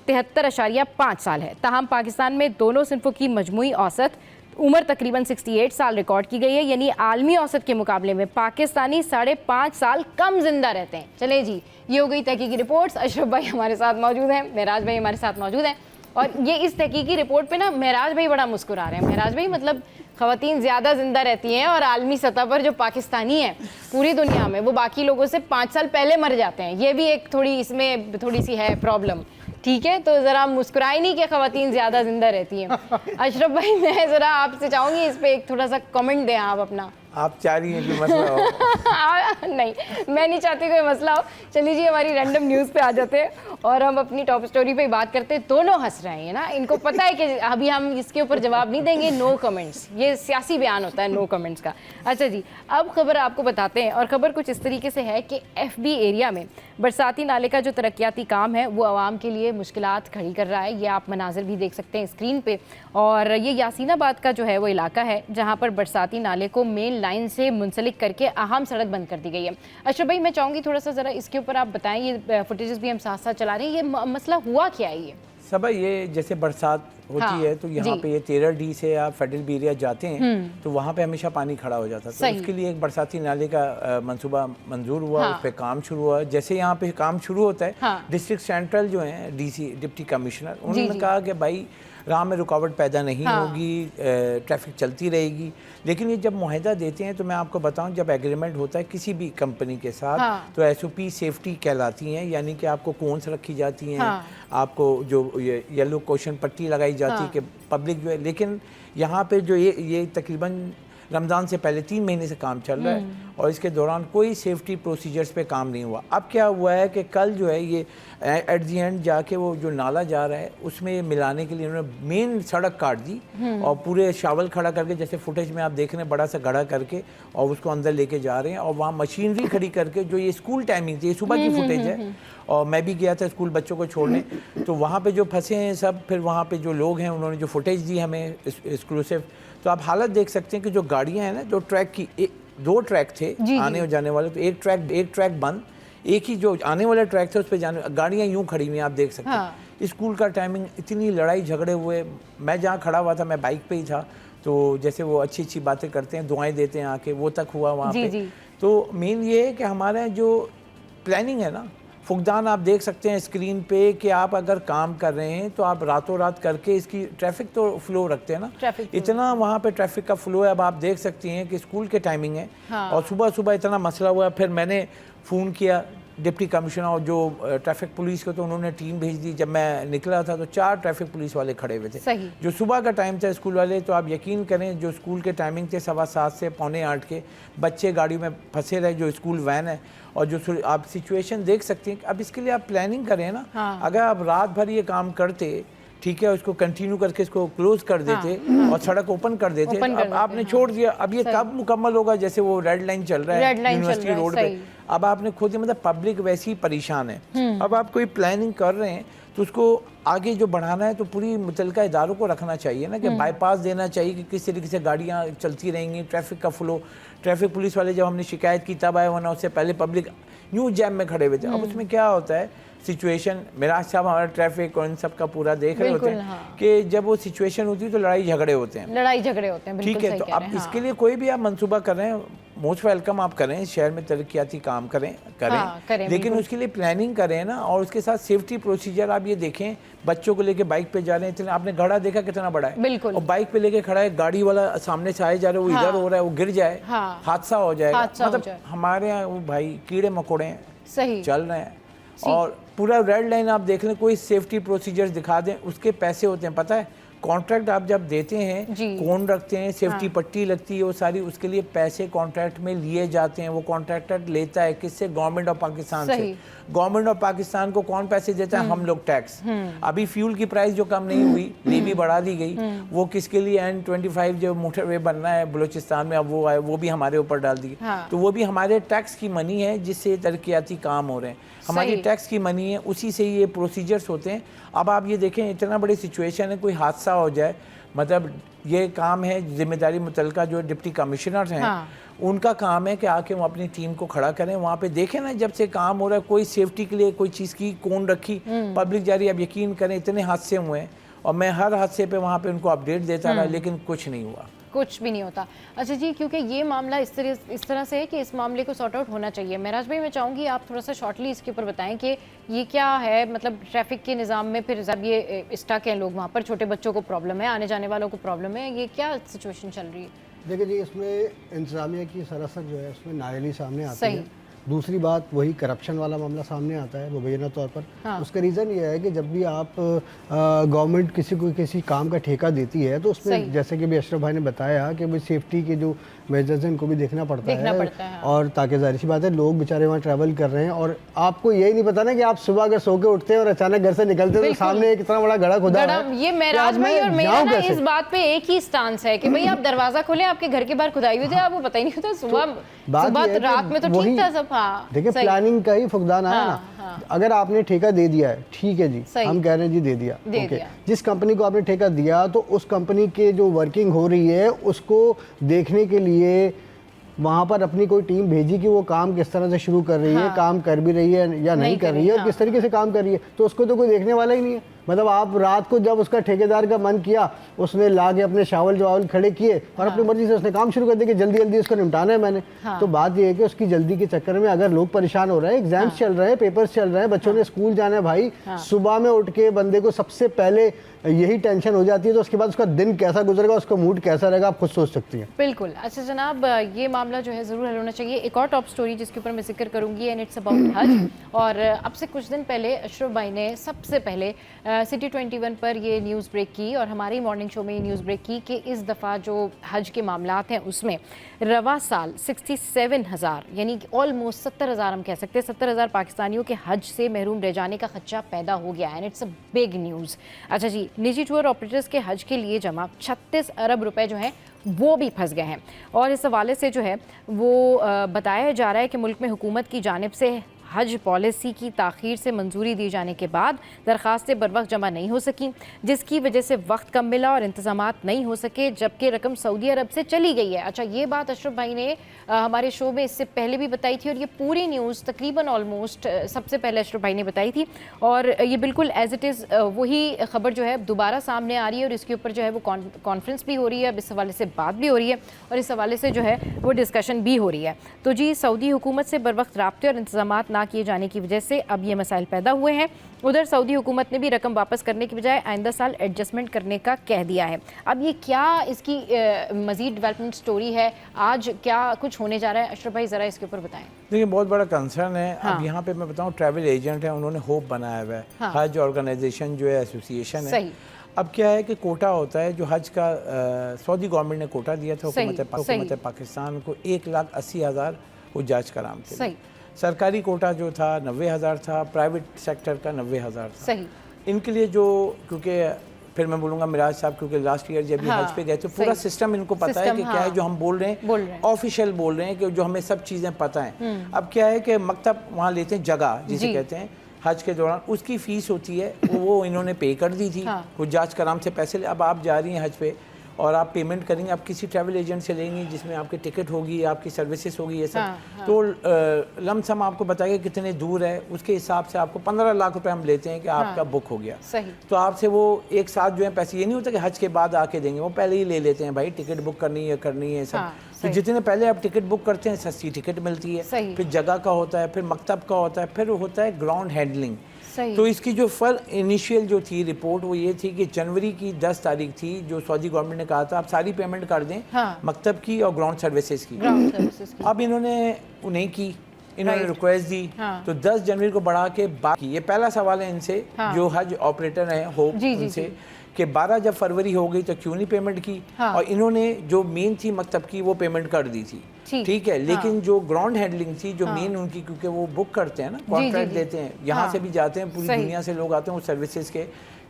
A: 73.5 साल है। ताहम पाकिस्तान में दोनों सिनफों की मजमूई औसत उम्र तकरीबन 68 साल रिकॉर्ड की गई है, यानी आलमी औसत के मुकाबले में पाकिस्तानी 5.5 साल कम जिंदा रहते हैं। चले जी, ये हो गई तहकीकी रिपोर्ट्स। अशरफ भाई हमारे साथ मौजूद हैं, महराज भाई हमारे साथ मौजूद हैं, और ये इस तहकीकी रिपोर्ट पे ना महराज भाई बड़ा मुस्कुरा रहे हैं। महराज भाई, मतलब ख़वातीन ज़्यादा जिंदा रहती हैं और आलमी सतह पर जो पाकिस्तानी हैं पूरी दुनिया में वो बाकी लोगों से 5 साल पहले मर जाते हैं। ये भी एक थोड़ी इसमें थोड़ी सी है प्रॉब्लम, ठीक है? तो ज़रा मुस्कुराई नहीं कि ख़वातीन ज़्यादा जिंदा रहती हैं। अशरफ भाई, मैं ज़रा आपसे चाहूँगी इस पर एक थोड़ा सा कमेंट दें आप अपना।
B: आप चाह रही हैं कि मसला हो?
A: नहीं, मैं नहीं चाहती कोई मसला हो। चलिए जी, हमारी रैंडम न्यूज़ पे आ जाते हैं और हम अपनी टॉप स्टोरी पे बात करते हैं। दोनों हंस रहे हैं ना, इनको पता है कि अभी हम इसके ऊपर जवाब नहीं देंगे, नो कमेंट्स। ये सियासी बयान होता है नो कमेंट्स का। अच्छा जी, अब खबर आपको बताते हैं, और ख़बर कुछ इस तरीके से है कि FB एरिया में बरसाती नाले का जो तरक्याती काम है वो आवाम के लिए मुश्किलात खड़ी कर रहा है। ये आप मनाजिर भी देख सकते हैं स्क्रीन पे। और ये यासीनाबाद का जो है वो इलाका है जहाँ पर बरसाती नाले को मेन लाइन से मुंसलिक करके अहम सड़क बंद कर दी गई है। अशरफ भाई, मैं चाहूँगी थोड़ा सा ज़रा इसके ऊपर आप बताएं, ये फुटेजेस भी हम साथ साथ चला रहे हैं, ये मसला हुआ क्या है? ये
B: सब ये जैसे बरसात होती है तो यहाँ पे ये 13D से आप फेडरल बी एरिया जाते हैं तो वहाँ पे हमेशा पानी खड़ा हो जाता है। तो उसके लिए एक बरसाती नाले का मंसूबा मंजूर हुआ, उस पर काम शुरू हुआ। जैसे यहाँ पे काम शुरू होता है, डिस्ट्रिक्ट सेंट्रल जो है DC डिप्टी कमिश्नर, उन्होंने कहा कि भाई राह में रुकावट पैदा नहीं होगी, ट्रैफिक चलती रहेगी। लेकिन ये जब मुआहदा देते हैं तो मैं आपको बताऊं, जब एग्रीमेंट होता है किसी भी कंपनी के साथ तो SOP सेफ्टी कहलाती हैं, यानी कि आपको कोन्स रखी जाती हैं, आपको जो येलो क्वेश्चन पट्टी लगाई जाती है कि पब्लिक जो है। लेकिन यहाँ पे जो ये तकरीबन रमज़ान से पहले 3 महीने से काम चल रहा है और इसके दौरान कोई सेफ्टी प्रोसीजर्स पे काम नहीं हुआ। अब क्या हुआ है कि कल जो है ये एट दी एंड जाके वो जो नाला जा रहा है उसमें मिलाने के लिए उन्होंने मेन सड़क काट दी और पूरे शावल खड़ा करके, जैसे फुटेज में आप देख रहे हैं, बड़ा सा गड्ढा करके और उसको अंदर लेके जा रहे हैं। और वहाँ मशीनरी खड़ी करके, जो ये स्कूल टाइमिंग थी, ये सुबह की फुटेज है और मैं भी गया था स्कूल बच्चों को छोड़ने, तो वहाँ पे जो फंसे हैं सब, फिर वहाँ पे जो लोग हैं उन्होंने जो फुटेज दी हमें एक्सक्लूसिव, तो आप हालत देख सकते हैं कि जो गाड़ियाँ हैं ना, जो ट्रैक की 2 ट्रैक थे आने और जाने वाले, तो एक ट्रैक बंद, एक ही जो आने वाला ट्रैक था उस पर जाने, गाड़ियाँ यूँ खड़ी हुई आप देख सकते हैं। स्कूल का टाइमिंग, इतनी लड़ाई झगड़े हुए। मैं जहाँ खड़ा हुआ था, मैं बाइक पे ही था, तो जैसे वो अच्छी अच्छी बातें करते हैं, दुआएं देते हैं आके, वो तक हुआ वहाँ पे। तो मेन ये है कि हमारे जो प्लानिंग है ना, फुकदान आप देख सकते हैं स्क्रीन पे कि आप अगर काम कर रहे हैं तो आप रातों रात करके इसकी ट्रैफिक तो फ्लो रखते हैं ना, इतना वहाँ पे ट्रैफिक का फ्लो है। अब आप देख सकती हैं कि स्कूल के टाइमिंग है और सुबह सुबह इतना मसला हुआ। फिर मैंने फ़ोन किया डिप्टी कमिश्नर और जो ट्रैफिक पुलिस को, तो उन्होंने टीम भेज दी। जब मैं निकला था तो 4 ट्रैफिक पुलिस वाले खड़े हुए थे, जो सुबह का टाइम था स्कूल वाले। तो आप यकीन करें, जो स्कूल के टाइमिंग थे 7:15 से 7:45 के, बच्चे गाड़ियों में फंसे रहे, जो स्कूल वैन है। और जो आप सिचुएशन देख सकते हैं, अब इसके लिए आप प्लानिंग करें ना। अगर आप रात भर ये काम करते, ठीक है, उसको कंटिन्यू करके इसको क्लोज कर देते और सड़क ओपन कर देते, अब आपने छोड़ दिया। अब ये कब मुकम्मल होगा? जैसे वो रेड लाइन चल रहा है यूनिवर्सिटी रोड पे, अब आपने खुद, मतलब पब्लिक वैसी ही परेशान है। अब आप कोई प्लानिंग कर रहे हैं तो उसको आगे जो बढ़ाना है तो पूरी मुतलका इदारों को रखना चाहिए ना, कि बाईपास देना चाहिए कि किस तरीके से गाड़ियाँ चलती रहेंगी, ट्रैफिक का फ्लो। ट्रैफिक पुलिस वाले जब हमने शिकायत की तब आए, वरना उससे पहले पब्लिक न्यू जैम में खड़े हुए थे। अब उसमें क्या होता है सिचुएशन, मेराज साहब हमारा ट्रैफिक और इन सब का पूरा देख रहे होते हैं कि जब वो सिचुएशन होती है तो लड़ाई झगड़े होते हैं, ठीक है। तो अब इसके लिए कोई भी आप मंसूबा कर रहे हैं, मोस्ट वेलकम आप करें, शहर में तरक्याती काम करें, लेकिन उसके लिए प्लानिंग करें ना। और उसके साथ सेफ्टी प्रोसीजर आप ये देखें, बच्चों को लेके बाइक पे जा रहे हैं, इतने आपने गड्ढा देखा कितना बड़ा है, और बाइक पे लेके खड़ा है, गाड़ी वाला सामने से आए जा रहे, वो इधर हो रहा है, वो गिर जाए, हादसा हो जाएगा। मतलब हमारे यहाँ वो भाई कीड़े मकोड़े चल रहे हैं। और पूरा रेड लाइन आप देख लें, कोई सेफ्टी प्रोसीजर्स दिखा दें, उसके पैसे होते हैं पता है, कॉन्ट्रैक्ट आप जब देते हैं, कौन रखते हैं, सेफ्टी पट्टी लगती है, वो सारी उसके लिए पैसे कॉन्ट्रैक्ट में लिए जाते हैं। वो कॉन्ट्रैक्टर लेता है किससे? गवर्नमेंट ऑफ पाकिस्तान से। गवर्नमेंट ऑफ पाकिस्तान को कौन पैसे देता है? हम लोग, टैक्स। अभी फ्यूल की प्राइस जो कम नहीं हुई, लेवी बढ़ा दी गई, वो किसके लिए? N25 जो मोटरवे बनना है बलूचिस्तान में, अब वो आए, वो भी हमारे ऊपर डाल दी। तो वो भी हमारे टैक्स की मनी है जिससे तरक्याती काम हो रहे हैं, हमारी टैक्स की मनी है, उसी से ये प्रोसीजर्स होते हैं। अब आप ये देखें, इतना बड़ी सिचुएशन है, कोई हादसा हो जाए, मतलब ये काम है, जिम्मेदारी मुतलका जो डिप्टी कमिश्नर हैं, उनका काम है कि आके वो अपनी टीम को खड़ा करें, वहाँ पे देखें ना, जब से काम हो रहा है, कोई सेफ्टी के लिए कोई चीज़ की कौन रखी, पब्लिक जारी। अब यकीन करें, इतने हादसे हुए हैं और मैं हर हादसे पे वहाँ पे उनको अपडेट देता रहा, लेकिन कुछ नहीं हुआ,
A: कुछ भी नहीं होता। अच्छा जी, क्योंकि ये मामला इस तरह से है कि इस मामले को सॉर्ट आउट होना चाहिए। महराज भाई, मैं चाहूँगी आप थोड़ा सा शॉर्टली इसके ऊपर बताएं कि ये क्या है, मतलब ट्रैफिक के निज़ाम में फिर जब ये स्टक हैं लोग वहाँ पर, छोटे बच्चों को प्रॉब्लम है, आने जाने वालों को प्रॉब्लम है, ये क्या सिचुएशन चल रही है?
C: देखिए जी, इसमें इंतजामिया की सरासर जो है उसमें नाअहली सामने आती है। दूसरी बात, वही करप्शन वाला मामला सामने आता है मुबैना तौर पर। उसका रीज़न ये है कि जब भी आप गवर्नमेंट किसी को किसी काम का ठेका देती है, तो उसमें जैसे कि भी अशरफ भाई ने बताया कि भाई सेफ्टी के जो मेजर्स हैं उनको भी देखना पड़ता है। और ताकि जाहिर सी बात है, लोग बेचारे वहाँ ट्रैवल कर रहे हैं और आपको यही नहीं पता ना कि आप सुबह अगर सो के उठते हैं और अचानक घर से निकलते हैं तो सामने एक इतना बड़ा गड़ा खुदा है।
A: ये महराज भाई और मेरा ना इस बात पे एक ही स्टांस है कि भाई आप दरवाजा खोले, आपके घर के बाहर खुदाई हुई थी, आपको पता ही नहीं होता। सुबह रात में तो ठीक था सब।
C: देखिए, प्लानिंग का ही फुकदान है ना। अगर आपने ठेका दे दिया है, ठीक है जी, हम कह रहे हैं जी दे दिया, ओके। जिस कंपनी को आपने ठेका दिया, तो उस कंपनी के जो वर्किंग हो रही है उसको देखने के लिए वहाँ पर अपनी कोई टीम भेजी कि वो काम किस तरह से शुरू कर रही है, काम कर भी रही है या नहीं कर रही है, और किस तरीके से काम कर रही है, तो उसको तो कोई देखने वाला ही नहीं है। मतलब आप रात को जब उसका ठेकेदार का मन किया, उसने लाके अपने शावल जवावल खड़े किए और अपनी मर्जी से उसने काम शुरू कर दिया कि जल्दी जल्दी उसको निपटाना है मैंने। तो बात ये है कि उसकी जल्दी के चक्कर में अगर लोग परेशान हो रहे हैं, एग्जाम्स चल रहे हैं, पेपर्स चल रहे हैं, बच्चों ने स्कूल जाना है भाई, सुबह में उठ के बंदे को सबसे पहले यही टेंशन हो जाती है, तो उसके बाद उसका दिन कैसा गुजरेगा, उसका मूड कैसा रहेगा, आप खुद सोच सकती हैं।
A: बिल्कुल। अच्छा जनाब, ये मामला जो है ज़रूर हल होना चाहिए। एक और टॉप स्टोरी जिसके ऊपर मैं जिक्र करूंगी, एंड इट्स अबाउट हज। और अब से कुछ दिन पहले अशरफ भाई ने सबसे पहले सिटी 21 पर ये न्यूज़ ब्रेक की और हमारी मॉर्निंग शो में ये न्यूज़ ब्रेक की कि इस दफ़ा जो हज के मामलात हैं उसमें रवा साल 67,000 यानी कि ऑलमोस्ट 70,000 हम कह सकते हैं, 70,000 पाकिस्तानियों के हज से महरूम रह जाने का खदशा पैदा हो गया है, and it's a big news. अच्छा जी, निजी टूर ऑपरेटर्स के हज के लिए जमा 36 अरब रुपए जो हैं वो भी फंस गए हैं। और इस हवाले से जो है वो बताया जा रहा है कि मुल्क में हुकूमत की जानिब से हज पॉलिसी की ताख़ीर से मंजूरी दी जाने के बाद दरख्वास्तें बर वक्त जमा नहीं हो सकी, जिसकी वजह से वक्त कम मिला और इंतज़ामात नहीं हो सके, जबकि रकम सऊदी अरब से चली गई है। अच्छा, ये बात अशरफ भाई ने हमारे शो में इससे पहले भी बताई थी और ये पूरी न्यूज़ तकरीबन ऑलमोस्ट सबसे पहले अशरफ भाई ने बताई थी, और ये बिल्कुल एज इट इज़ वही ख़बर जो है दोबारा सामने आ रही है और इसके ऊपर जो है वो कॉन्फ्रेंस भी हो रही है, अब इस हवाले से बात भी हो रही है और इस हवाले से जो है वो डिस्कशन भी हो रही है। तो जी, सऊदी हुकूमत से बर वक्त राब्ते और इंतज़ामात किए जाने की वजह से अब ये मसाइल पैदा हुए हैं। उधर सऊदी हुकूमत ने भी रकम वापस करने की बजाय आइंदा साल एडजस्टमेंट करने का कह दिया है। अब ये क्या इसकी मजीद डेवलपमेंट स्टोरी है, आज क्या कुछ होने जा रहा है, अशरफ भाई ज़रा इसके ऊपर बताएं।
B: देखिए, बहुत बड़ा कंसर्न है। अब यहाँ पे मैं बताऊँ, ट्रैवल एजेंट है, उन्होंने होप बनाया हुआ है, हज ऑर्गेनाइजेशन जो है एसोसिएशन है। अब क्या है कि कोटा होता है जो हज का सऊदी गवर्नमेंट ने कोटा दिया था हुकूमत पाकिस्तान को 1,80,000 हुज्जाज कराम के लिए। सरकारी कोटा जो था 90,000 था, प्राइवेट सेक्टर का 90,000 था। सही। इनके लिए जो, क्योंकि फिर मैं बोलूँगा मिराज साहब, क्योंकि लास्ट ईयर जब हज पे गए थे, पूरा सिस्टम इनको पता है कि क्या है जो हम बोल रहे हैं, ऑफिशियल बोल रहे हैं कि जो हमें सब चीज़ें पता हैं। अब क्या है कि मकतब वहाँ लेते हैं, जगह जिसे कहते हैं, हज के दौरान उसकी फ़ीस होती है, वो इन्होंने पे कर दी थी, हुज्जाज कराम से पैसे। अब आप जा रही हैं हज पे और आप पेमेंट करेंगे, आप किसी ट्रैवल एजेंट से लेंगी जिसमें आपकी टिकट होगी, आपकी सर्विसेज होगी, ये सब। तो लमसम आपको बताइए कितने दूर है, उसके हिसाब से आपको 15 लाख रुपए हम लेते हैं कि आपका बुक हो गया। सही। तो आपसे वो एक साथ जो है पैसे, ये नहीं होता कि हज के बाद आके देंगे, वो पहले ही ले लेते हैं, भाई टिकट बुक करनी है सब। तो जितने पहले आप टिकट बुक करते हैं, सस्ती टिकट मिलती है, फिर जगह का होता है, फिर मकतब का होता है, फिर होता है ग्राउंड हैंडलिंग। तो इसकी जो इनिशियल जो थी रिपोर्ट वो ये थी कि जनवरी की 10 तारीख थी, जो सऊदी गवर्नमेंट ने कहा था आप सारी पेमेंट कर दें, मकतब की और ग्राउंड सर्विसेज की। अब इन्होंने नहीं की, इन्होंने रिक्वेस्ट दी, तो 10 जनवरी को बढ़ा के बाकी। ये पहला सवाल है इनसे, जो हज ऑपरेटर है होप, उनसे कि 12 जब फरवरी हो गई तो क्यों नहीं पेमेंट की। और इन्होंने जो मेन थी मकतब की वो पेमेंट कर दी थी, ठीक है, लेकिन जो ग्राउंड हैंडलिंग थी जो मेन उनकी, क्योंकि वो बुक करते हैं ना, कॉन्ट्रैक्ट देते हैं, यहाँ से भी जाते हैं, पूरी दुनिया से लोग आते हैं वो सर्विसेज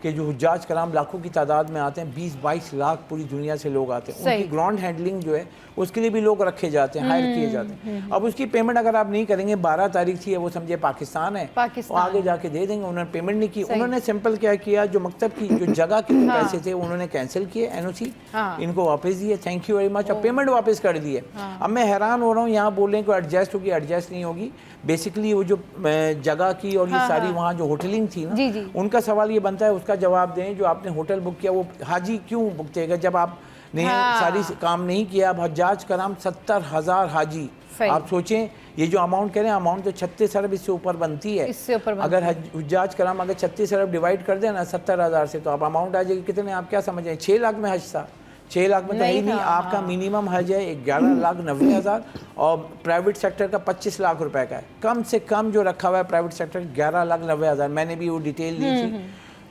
B: के जो हुज्जाज कराम लाखों की तादाद में आते हैं, 20-22 लाख पूरी दुनिया से लोग आते हैं, उनकी ग्राउंड हैंडलिंग जो है उसके लिए भी लोग रखे जाते हैं, हायर किए जाते हैं। अब उसकी पेमेंट अगर आप नहीं करेंगे, 12 तारीख थी, वो समझे पाकिस्तान है, वो आगे जाके दे देंगे, उन्होंने पेमेंट नहीं की। उन्होंने सिंपल क्या किया, जो मकतब की जो जगह के पैसे थे उन्होंने कैंसिल किए, एनओसी इनको वापस दिए, थैंक यू वेरी मच, और पेमेंट वापस कर दिए। अब मैं हैरान हो रहा हूँ, यहाँ बोल रहे हैं कि एडजस्ट होगी, एडजस्ट नहीं होगी। बेसिकली वो जो जगह की और ये सारी वहाँ जो होटलिंग थी ना, उनका सवाल ये बनता है, उसका जवाब दें। जो आपने होटल बुक किया वो हाजी क्यों बुक देगा जब आपने सारी काम नहीं किया। अब हज्जाज कराम 70,000 हाजी, आप सोचें ये जो अमाउंट कह रहे हैं, अमाउंट तो 36 अरब इससे ऊपर बनती है। अगर हज्जाज कराम अगर 36 अरब डिवाइड कर देना 70,000 से, तो आप अमाउंट आ जाएगी कितने, आप क्या समझ रहे हैं, 6 लाख में हज था। 6 लाख में तो ही नहीं, आपका मिनिमम हज है 11,90,000 और प्राइवेट सेक्टर का 25 लाख रुपए का है। कम से कम जो रखा हुआ है प्राइवेट सेक्टर 11,90,000, मैंने भी वो डिटेल ली थी,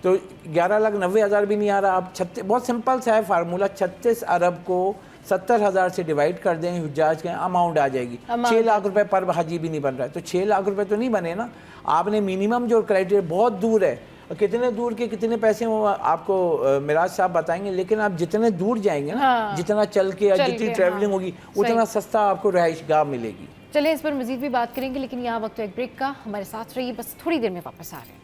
B: तो 11,90,000 भी नहीं आ रहा। आप 36, बहुत सिंपल सा है फार्मूला, 36 अरब को 70,000 से डिवाइड कर दें, हुज्जाज के अमाउंट आ जाएगी। 6 लाख रुपए पर हाजी भी नहीं बन रहा है, तो 6 लाख रुपए तो नहीं बने ना। आपने मिनिमम जो क्राइटेरिया, बहुत दूर है, कितने दूर के कितने पैसे वो आपको मिराज साहब बताएंगे, लेकिन आप जितने दूर जाएंगे ना, जितना चल के या जितनी ट्रैवलिंग होगी, उतना सस्ता आपको रहाइशगाह मिलेगी।
A: चलिए इस पर मजीद भी बात करेंगे, लेकिन यहाँ वक्त एक ब्रेक का, हमारे साथ रहिए, बस थोड़ी देर में वापस आ रहे हैं।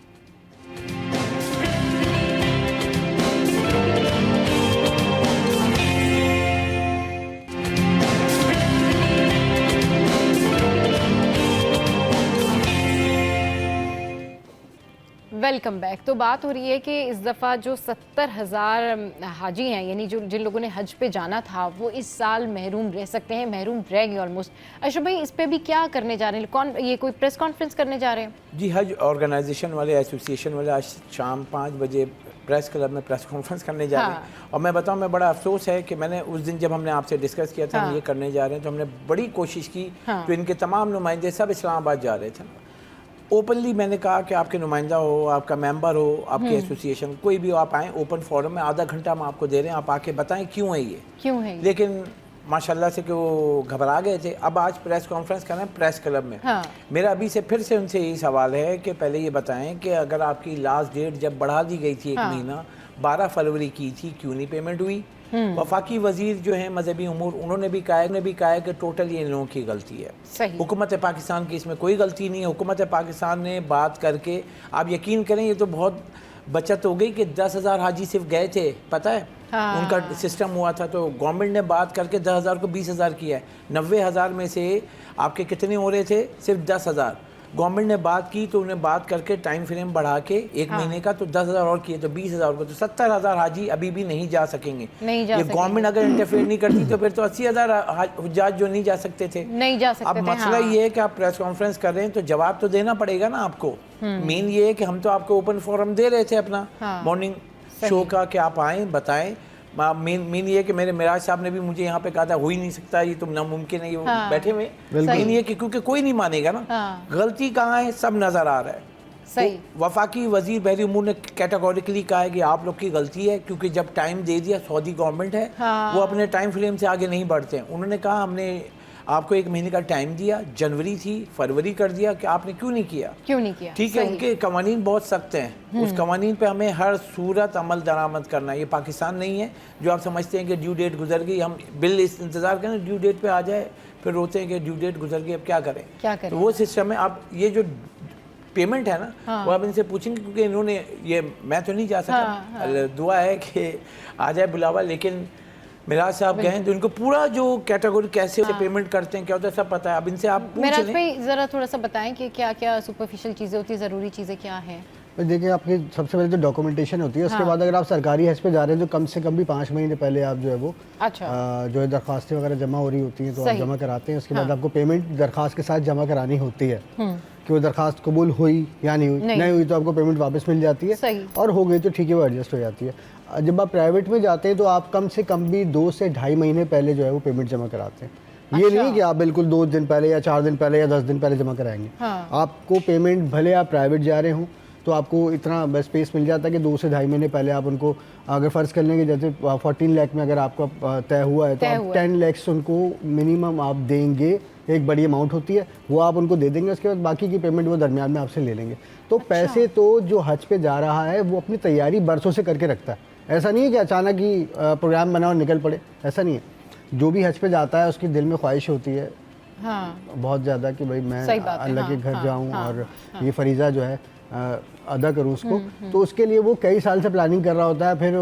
A: Welcome back. तो बात हो रही है कि इस दफ़ा जो 70,000 हाजी हैं, यानी जो जिन लोगों ने हज पे जाना था, वो इस साल महरूम रह सकते हैं, महरूम रह गए ऑलमोस्ट। अशरफ भाई, इस पे भी क्या करने जा रहे हैं, कौन ये कोई प्रेस कॉन्फ्रेंस करने जा रहे हैं?
B: जी, हज ऑर्गेनाइजेशन वाले, एसोसिएशन वाले आज शाम 5 बजे प्रेस क्लब में प्रेस कॉन्फ्रेंस करने जा रहे हैं। और मैं बताऊं, मैं बड़ा अफसोस है कि मैंने उस दिन जब हमने आपसे डिस्कस किया था हम ये करने जा रहे हैं, तो हमने बड़ी कोशिश की, तो इनके तमाम नुमाइंदे सब इस्लामाबाद जा रहे थे। ओपनली मैंने कहा कि आपके नुमाइंदा हो, आपका मेंबर हो, आपके एसोसिएशन कोई भी हो, आप आएँ ओपन फोरम में, आधा घंटा हम आपको दे रहे हैं, आप आके बताएं क्यों है ये, क्यों है। लेकिन माशाल्लाह से कि वो घबरा गए थे। अब आज प्रेस कॉन्फ्रेंस कर रहे हैं प्रेस क्लब में। मेरा अभी से फिर से उनसे यही सवाल है कि पहले ये बताएं कि अगर आपकी लास्ट डेट जब बढ़ा दी गई थी 1 महीना, 12 फरवरी की थी, क्यों नहीं पेमेंट हुई। वफाकी वजीर जो है मजहबी उमूर, उन्होंने भी कहा है कि टोटल ये इन लोगों की गलती है। हुकूमत पाकिस्तान की इसमें कोई गलती नहीं है। हुकूमत पाकिस्तान ने बात करके, आप यकीन करें, ये तो बहुत बचत हो गई कि 10,000 हाजी सिर्फ गए थे, पता है उनका सिस्टम हुआ था, तो गवर्नमेंट ने बात करके 10,000 को 20,000 किया है। 90,000 में से आपके कितने हो रहे थे, सिर्फ 10,000। गवर्नमेंट ने बात की तो उन्हें बात करके टाइम फ्रेम बढ़ा के 1 महीने का, तो 10,000 और किए, तो 20,000 को, तो 70,000 हाजी अभी भी नहीं जा सकेंगे। ये गवर्नमेंट अगर इंटरफेयर नहीं करती तो फिर तो 80,000 हुज्जाज जो नहीं जा सकते थे, नहीं जा सकते। अब मसला ये है कि आप प्रेस कॉन्फ्रेंस कर रहे हैं तो जवाब तो देना पड़ेगा ना आपको। मेन ये है कि हम तो आपको ओपन फोरम दे रहे थे अपना मॉर्निंग शो का, कि आप आएँ बताएं। मेन ये है कि मेरे मिराज साहब ने भी मुझे यहाँ पे कहा था, हो ही नहीं सकता, ये तो नामुमकिन है, ये बैठे हुए। मेन ये कि क्योंकि कोई नहीं मानेगा ना, गलती कहाँ है सब नजर आ रहा है। सही। तो वफाकी वजीर बहरी उमूर ने कैटेगोरिकली कहा है कि आप लोग की गलती है, क्योंकि जब टाइम दे दिया, सऊदी गवर्नमेंट है, वो अपने टाइम फ्रेम से आगे नहीं बढ़ते हैं। उन्होंने कहा हमने आपको 1 महीने का टाइम दिया, जनवरी थी, फरवरी कर दिया, कि आपने क्यों नहीं किया, ठीक है। उनके कवानीन बहुत सख्त हैं, उस कवानीन पे हमें हर सूरत अमल दरामद करना है। ये पाकिस्तान नहीं है जो आप समझते हैं कि ड्यू डेट गुजर गई, हम बिल इंतज़ार करें ड्यू डेट पे आ जाए, फिर रोते हैं कि ड्यू डेट गुजर गई, अब क्या करें। तो वो सिस्टम है। आप ये जो पेमेंट है ना, वो आप इनसे पूछेंगे, क्योंकि इन्होंने ये, मैं तो नहीं जा सका, दुआ है कि आ जाए बुलावा, लेकिन मिराज साहब गए तो इनको पूरा जो कैटेगरी कैसे पेमेंट करते हैं, क्या होता है, सब पता है। अब इनसे आप पूछ लें।
A: जरा थोड़ा सा बताएं कि क्या क्या सुपरफिशियल चीज़ें होती हैं, ज़रूरी चीज़ें क्या हैं।
C: देखिए, आपकी सबसे पहले जो डॉक्यूमेंटेशन होती है, उसके बाद अगर आप सरकारी हज पे जा रहे हैं, तो कम से कम भी 5 महीने पहले आप जो है वो जो है दरख्वास्तें वगैरह जमा हो रही होती हैं, तो आप जमा कराते हैं। उसके बाद आपको पेमेंट दरख्वास्त के साथ जमा करानी होती है कि वो दरख्वास्त कबूल हुई या नहीं हुई। नहीं हुई तो आपको पेमेंट वापस मिल जाती है, और हो गई तो ठीक है, वो एडजस्ट हो जाती है। जब आप प्राइवेट में जाते हैं तो आप कम से कम भी 2 से ढाई महीने पहले जो है वो पेमेंट जमा कराते हैं। ये नहीं कि आप बिल्कुल 2 दिन पहले या 4 दिन पहले या 10 दिन पहले जमा कराएंगे। आपको पेमेंट, भले आप प्राइवेट जा रहे हों तो आपको इतना स्पेस मिल जाता है कि 2 से 2.5 महीने पहले आप उनको, अगर फ़र्ज़ कर लेंगे जैसे 14 लाख में अगर आपका तय हुआ है तो आप 10 लाख उनको मिनिमम आप देंगे, एक बड़ी अमाउंट होती है वो आप उनको दे देंगे, उसके बाद बाकी की पेमेंट वो दरमियान में आपसे ले लेंगे। तो पैसे तो जो हज पे जा रहा है वो अपनी तैयारी बरसों से करके रखता है, ऐसा नहीं है कि अचानक ही प्रोग्राम बना और निकल पड़े, ऐसा नहीं है। जो भी हज पे जाता है उसकी दिल में ख्वाहिश होती है बहुत ज़्यादा कि भाई मैं अल्लाह के घर जाऊँ और ये फरीज़ा जो है अदा करूँ उसको। तो उसके लिए वो कई साल से प्लानिंग कर रहा होता है, फिर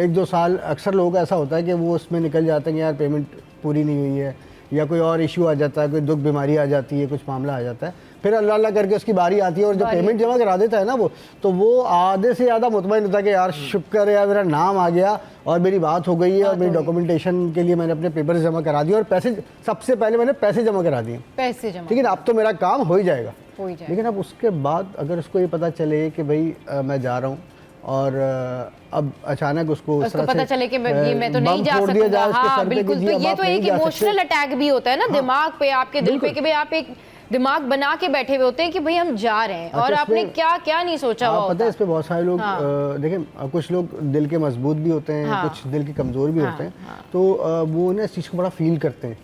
C: 1-2 साल अक्सर लोगों का ऐसा होता है कि वो उसमें निकल जाते हैं कि यार पेमेंट पूरी नहीं हुई है या कोई और इशू आ जाता है, कोई दुख बीमारी आ जाती है, कुछ मामला आ जाता है, फिर अल्लाह अल्लाह करके उसकी बारी आती है और जब पेमेंट जमा करा देता है ना वो, तो वो आधे से ज़्यादा मुतमईन होता है कि यार शुक्र है यार मेरा नाम आ गया और मेरी बात हो गई है और मेरी डॉक्यूमेंटेशन के लिए मैंने अपने पेपर जमा करा दिए और पैसे, सबसे पहले मैंने पैसे जमा करा दिए,
A: पैसे जमा,
C: ठीक है, अब तो मेरा काम हो ही जाएगा। लेकिन अब उसके बाद अगर उसको ये पता चले कि भाई मैं जा रहा हूँ और अब अचानक उसको
A: पता चले कि मैं तो नहीं जा सकता, हाँ बिल्कुल, तो ये तो एक इमोशनल अटैक भी होता है ना दिमाग पे, आपके दिल पे, कि भाई आप एक दिमाग बना के बैठे हुए होते हैं कि भाई हम जा रहे हैं और आपने क्या क्या नहीं सोचा हुआ
C: पता है। इस पे बहुत सारे लोग देखें, कुछ लोग दिल के मजबूत भी होते हैं, कुछ दिल के कमजोर भी होते हैं, तो वो ना इस चीज़ को बड़ा फील करते हैं,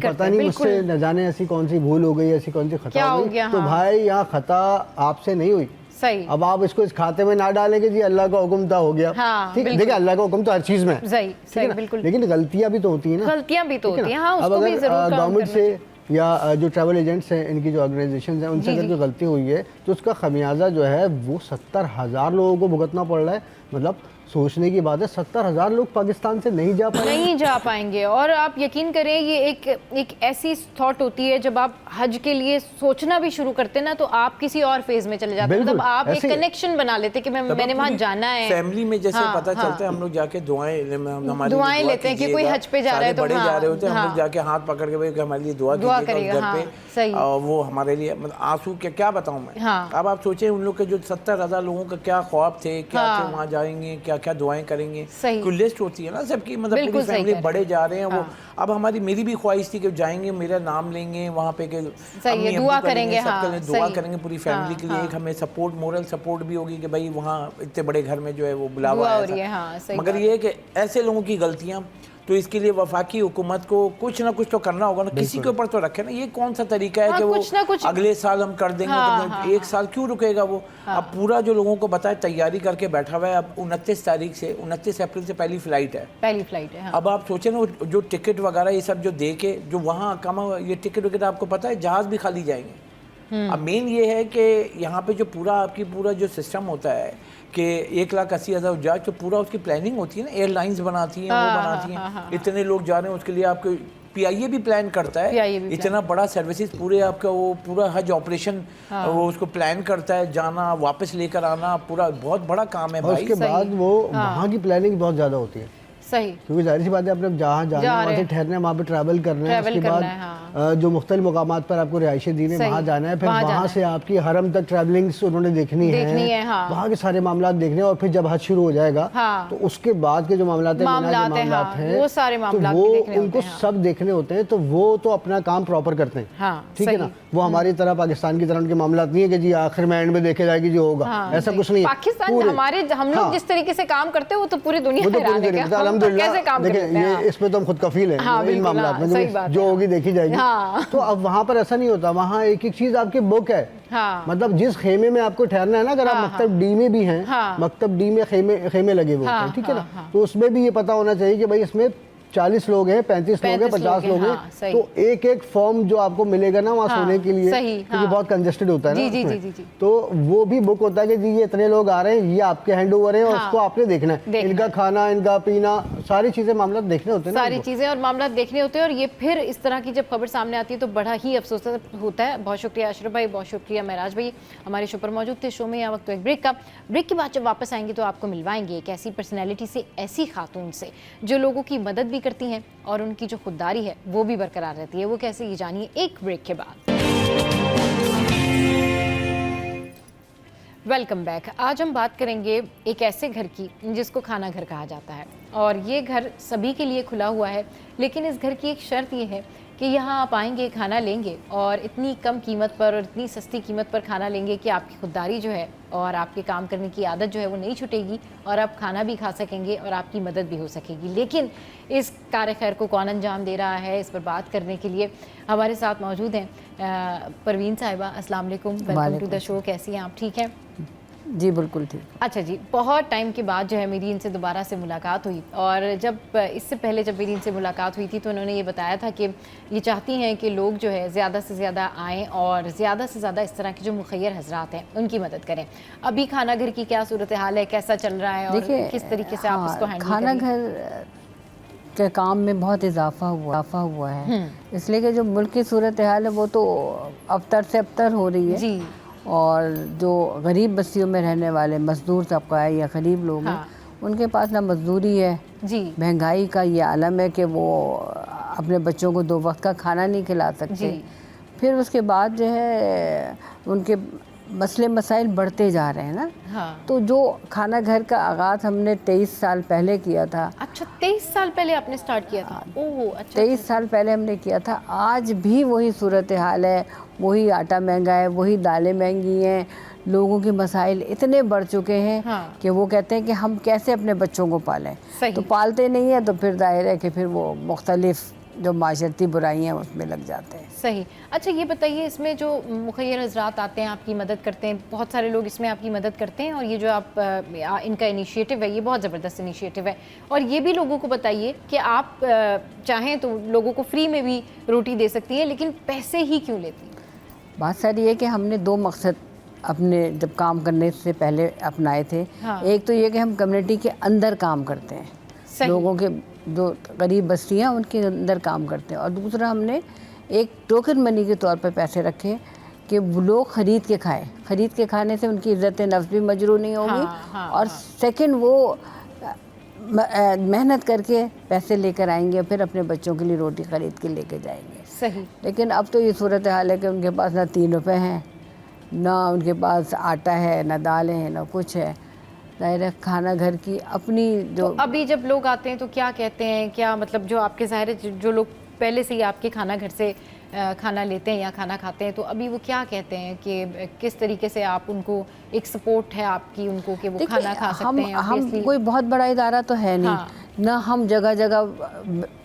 C: पता नहीं मुझसे न जाने ऐसी कौन सी भूल हो गई, ऐसी कौन सी खता हो गई। तो भाई यहाँ खता आपसे नहीं हुई,
A: सही,
C: अब आप इसको इस खाते में ना डालेंगे जी अल्लाह का हुक्म था हो गया, ठीक है, देखिए अल्लाह का हुक्म तो हर चीज में है, बिल्कुल, लेकिन गलतियां भी तो होती है ना,
A: गलतियां भी तो होती हैं। हाँ,
C: अब अगर गवर्नमेंट से या जो ट्रैवल एजेंट्स हैं, इनकी जो ऑर्गेनाइजेशन है, उनसे अगर कोई गलती हुई है तो उसका खमियाजा जो है वो 70,000 लोगों को भुगतना पड़ रहा है। मतलब सोचने की बात है, 70,000 लोग पाकिस्तान से नहीं जा पाएंगे।
A: और आप यकीन करें, ये एक ऐसी थॉट होती है जब आप हज के लिए सोचना भी शुरू करते हैं ना, तो आप किसी और फेज में चले जाते हैं, मतलब आप एक कनेक्शन बना लेते कि मैंने वहाँ जाना है।
B: फैमिली में जैसे पता चलता है, हम लोग जाके दुआएं
A: लेते हैं कि कोई हज पे जा रहा है तो
B: बड़े जा रहे होते हैं, हम लोग जाके हाथ पकड़ के भाई हमारे लिए दुआ कीजिएगा घर पे, वो हमारे लिए मतलब आंसू क्या बताऊं मैं। अब आप सोचे उन लोग के जो 70,000 लोगों का क्या ख्वाब थे, क्या थे, वहाँ जाएंगे क्या क्या दुआएं करेंगे, कोई लिस्ट होती है ना सबकी, मतलब पूरी फैमिली बड़े जा रहे हैं वो। अब मेरी भी ख्वाहिश थी कि जाएंगे, मेरा नाम लेंगे वहाँ पे,
A: दुआ करेंगे,
B: सबके लिए दुआ करेंगे पूरी फैमिली के लिए, एक हमें सपोर्ट, मोरल सपोर्ट भी होगी कि भाई वहाँ इतने बड़े घर में जो है वो बुलावा है। मगर ये है कि ऐसे लोगों की गलतियाँ, तो इसके लिए वफाकी हुकूमत को कुछ ना कुछ तो करना होगा ना, किसी के ऊपर तो रखे ना। ये कौन सा तरीका है कि वो अगले साल हम कर देंगे, एक साल क्यों रुकेगा वो। अब पूरा जो लोगों को बताए तैयारी करके बैठा हुआ है। अब 29 तारीख से 29 अप्रैल से पहली फ्लाइट है। अब आप सोचे ना, जो टिकट वगैरह ये सब जो दे के जो वहाँ कमा, ये टिकट वगैरह आपको पता है जहाज भी खाली जाएंगे। अब मेन ये है कि यहाँ पे जो पूरा जो सिस्टम होता है कि 1,80,000 जहाज, तो पूरा उसकी प्लानिंग होती है ना, एयरलाइंस बनाती हैं, वो बनाती हैं, इतने लोग जा रहे हैं, उसके लिए आपको PIA भी प्लान करता है, इतना बड़ा सर्विसेज पूरे आपका वो पूरा हज ऑपरेशन वो उसको प्लान करता है, जाना वापस लेकर आना, पूरा बहुत बड़ा काम है भाई।
C: उसके बाद वो वहाँ की प्लानिंग बहुत ज़्यादा होती है,
A: सही,
C: क्योंकि जाहिर सी बात है आपने जहाँ जाना है वहाँ से ठहरना है, वहाँ पे ट्रैवल करना है, उसके बाद जो मुख्तलिफ मुकामात पर आपको रिहाइशें दी हैं वहाँ जाना है, फिर वहाँ से आपकी हरम तक ट्रैवलिंग्स उन्होंने देखनी है, वहाँ के सारे मामला देखने, और फिर जब हज शुरू हो जाएगा तो उसके बाद के जो मामला हैं
A: वो सारे मामला
C: उनको सब देखने होते हैं, तो वो तो अपना काम प्रॉपर करते हैं, ठीक है ना। वो हमारी तरह पाकिस्तान की तरह उनके मामला नहीं है कि जी आखिर में एंड में देखे जाएगी जो होगा, ऐसा कुछ नहीं है।
A: पाकिस्तान हमारे, हम लोग जिस तरीके से काम करते हैं वो तो पूरी दुनिया
C: देखिए, ये इसमें तो हम खुद कफील हैं, इन मामलों में जो होगी देखी जाएगी। तो अब वहाँ पर ऐसा नहीं होता, वहाँ एक एक चीज आपकी बुक है, मतलब जिस खेमे में आपको ठहरना है ना, अगर आप मकतब डी में भी हैं, मकतब डी में खेमे लगे हुए हैं, ठीक है ना, तो उसमें भी ये पता होना चाहिए कि भाई इसमें 40 लोग हैं, 35 लोग हैं, 50 लोग हैं, तो एक एक फॉर्म जो आपको मिलेगा ना वहाँ सोने के लिए, क्योंकि बहुत कंजेस्टेड होता है ना, तो वो भी बुक होता है कि जी ये इतने लोग आ रहे हैं, ये आपके हैंड ओवर हैं और उसको आपने देखना है, इनका खाना, इनका पीना, सारी चीजें मामला देखने होते हैं,
A: सारी चीजें और मामला देखने होते हैं। और ये फिर इस तरह की जब खबर सामने आती है तो बड़ा ही अफसोस होता है। बहुत शुक्रिया अशरफ भाई, बहुत शुक्रिया महराज भाई, हमारे शो पर मौजूद थे। शो में यह वक्त तो एक ब्रेक के बाद जब वापस आएंगे तो आपको मिलवाएंगे एक ऐसी पर्सनैलिटी से, ऐसी खातून से जो लोगों की मदद भी करती हैं और उनकी जो खुददारी है वो भी बरकरार रहती है। वो कैसे, ये जानिए एक ब्रेक के बाद। Welcome back. आज हम बात करेंगे एक ऐसे घर की जिसको खाना घर कहा जाता है, और ये घर सभी के लिए खुला हुआ है, लेकिन इस घर की एक शर्त ये है कि यहाँ आप आएंगे, खाना लेंगे और इतनी कम कीमत पर और इतनी सस्ती कीमत पर खाना लेंगे कि आपकी खुददारी जो है और आपके काम करने की आदत जो है वो नहीं छूटेगी और आप खाना भी खा सकेंगे और आपकी मदद भी हो सकेगी। लेकिन इस कार्य खैर को कौन अंजाम दे रहा है, इस पर बात करने के लिए हमारे साथ मौजूद हैं परवीन साहिबा। अस्सलाम वालेकुम, वेलकम टू द शो। कैसी हैं आप? ठीक हैं
D: जी? बिल्कुल ठीक।
A: अच्छा जी, बहुत टाइम के बाद जो है मेरी इनसे दोबारा से मुलाकात हुई और जब इससे पहले जब मेरी इनसे मुलाकात हुई थी तो उन्होंने ये बताया था कि ये चाहती हैं कि लोग जो है ज़्यादा से ज़्यादा आएँ और ज़्यादा से ज़्यादा इस तरह के जो मुखय्यर हजरात हैं उनकी मदद करें। अभी खाना घर की क्या सूरत हाल है, कैसा चल रहा है और किस तरीके से आप इसको हैंडल
D: खाना घर के काम में बहुत इजाफा हुआ है, इसलिए कि जो मुल्क की सूरत हाल है वो तो अबतर से अबतर हो रही है जी। और जो गरीब बस्तियों में रहने वाले मजदूर तबका है या गरीब लोग हैं, उनके पास ना मजदूरी है जी, महंगाई का ये आलम है कि वो अपने बच्चों को 2 वक्त का खाना नहीं खिला सकते। फिर उसके बाद जो है उनके मसले मसाइल बढ़ते जा रहे हैं ना। हाँ। तो जो खाना घर का आगाज़ हमने 23 साल पहले किया था।
A: अच्छा, 23 साल पहले आपने स्टार्ट किया था? ओह अच्छा।
D: 23 साल पहले हमने किया था। आज भी वही सूरत हाल है, वही आटा महंगा है, वही दालें महंगी हैं, लोगों के मसाइल इतने बढ़ चुके हैं कि वो कहते हैं कि हम कैसे अपने बच्चों को पालें। तो पालते नहीं है तो फिर जाहिर है कि फिर वो मुख्तलिफ जो माशरती बुराइयाँ उसमें लग जाते हैं।
A: सही। अच्छा ये बताइए, इसमें जो मुखय्यर हजरात आते हैं आपकी मदद करते हैं, बहुत सारे लोग इसमें आपकी मदद करते हैं और ये जो आप इनका इनिशिएटिव है ये बहुत ज़बरदस्त इनिशिएटिव है। और ये भी लोगों को बताइए कि आप चाहें तो लोगों को फ्री में भी रोटी दे सकती हैं, लेकिन पैसे ही क्यों लेती हैं?
D: बात सारी है कि हमने 2 मकसद अपने जब काम करने से पहले अपनाए थे। हाँ। एक तो ये कि हम कम्युनिटी के अंदर काम करते हैं, लोगों के जो गरीब बस्तियाँ उनके अंदर काम करते हैं, और दूसरा हमने एक टोकन मनी के तौर पर पैसे रखे कि वो लोग ख़रीद के खाएं। ख़रीद के खाने से उनकी इज़्ज़त नफ्स भी मजरूह नहीं होगी। हाँ, और सेकंड वो मेहनत करके पैसे लेकर आएंगे, फिर अपने बच्चों के लिए रोटी ख़रीद के लेके जाएंगे।
A: सही।
D: लेकिन अब तो ये सूरत हाल है कि उनके पास ना 3 रुपये हैं, ना उनके पास आटा है, ना दालें हैं, ना कुछ है। ज़ाहिर है खाना घर की अपनी जो
A: तो अभी जब लोग आते हैं तो क्या कहते हैं, क्या मतलब जो आपके ज़ाहिर जो लोग पहले से ही आपके खाना घर से खाना लेते हैं या खाना खाते हैं, तो अभी वो क्या कहते हैं कि किस तरीके से आप उनको एक सपोर्ट है आपकी उनको कि वो खाना खा सकते हैं?
D: हम कोई बहुत बड़ा इदारा तो है नहीं। हाँ। ना हम जगह जगह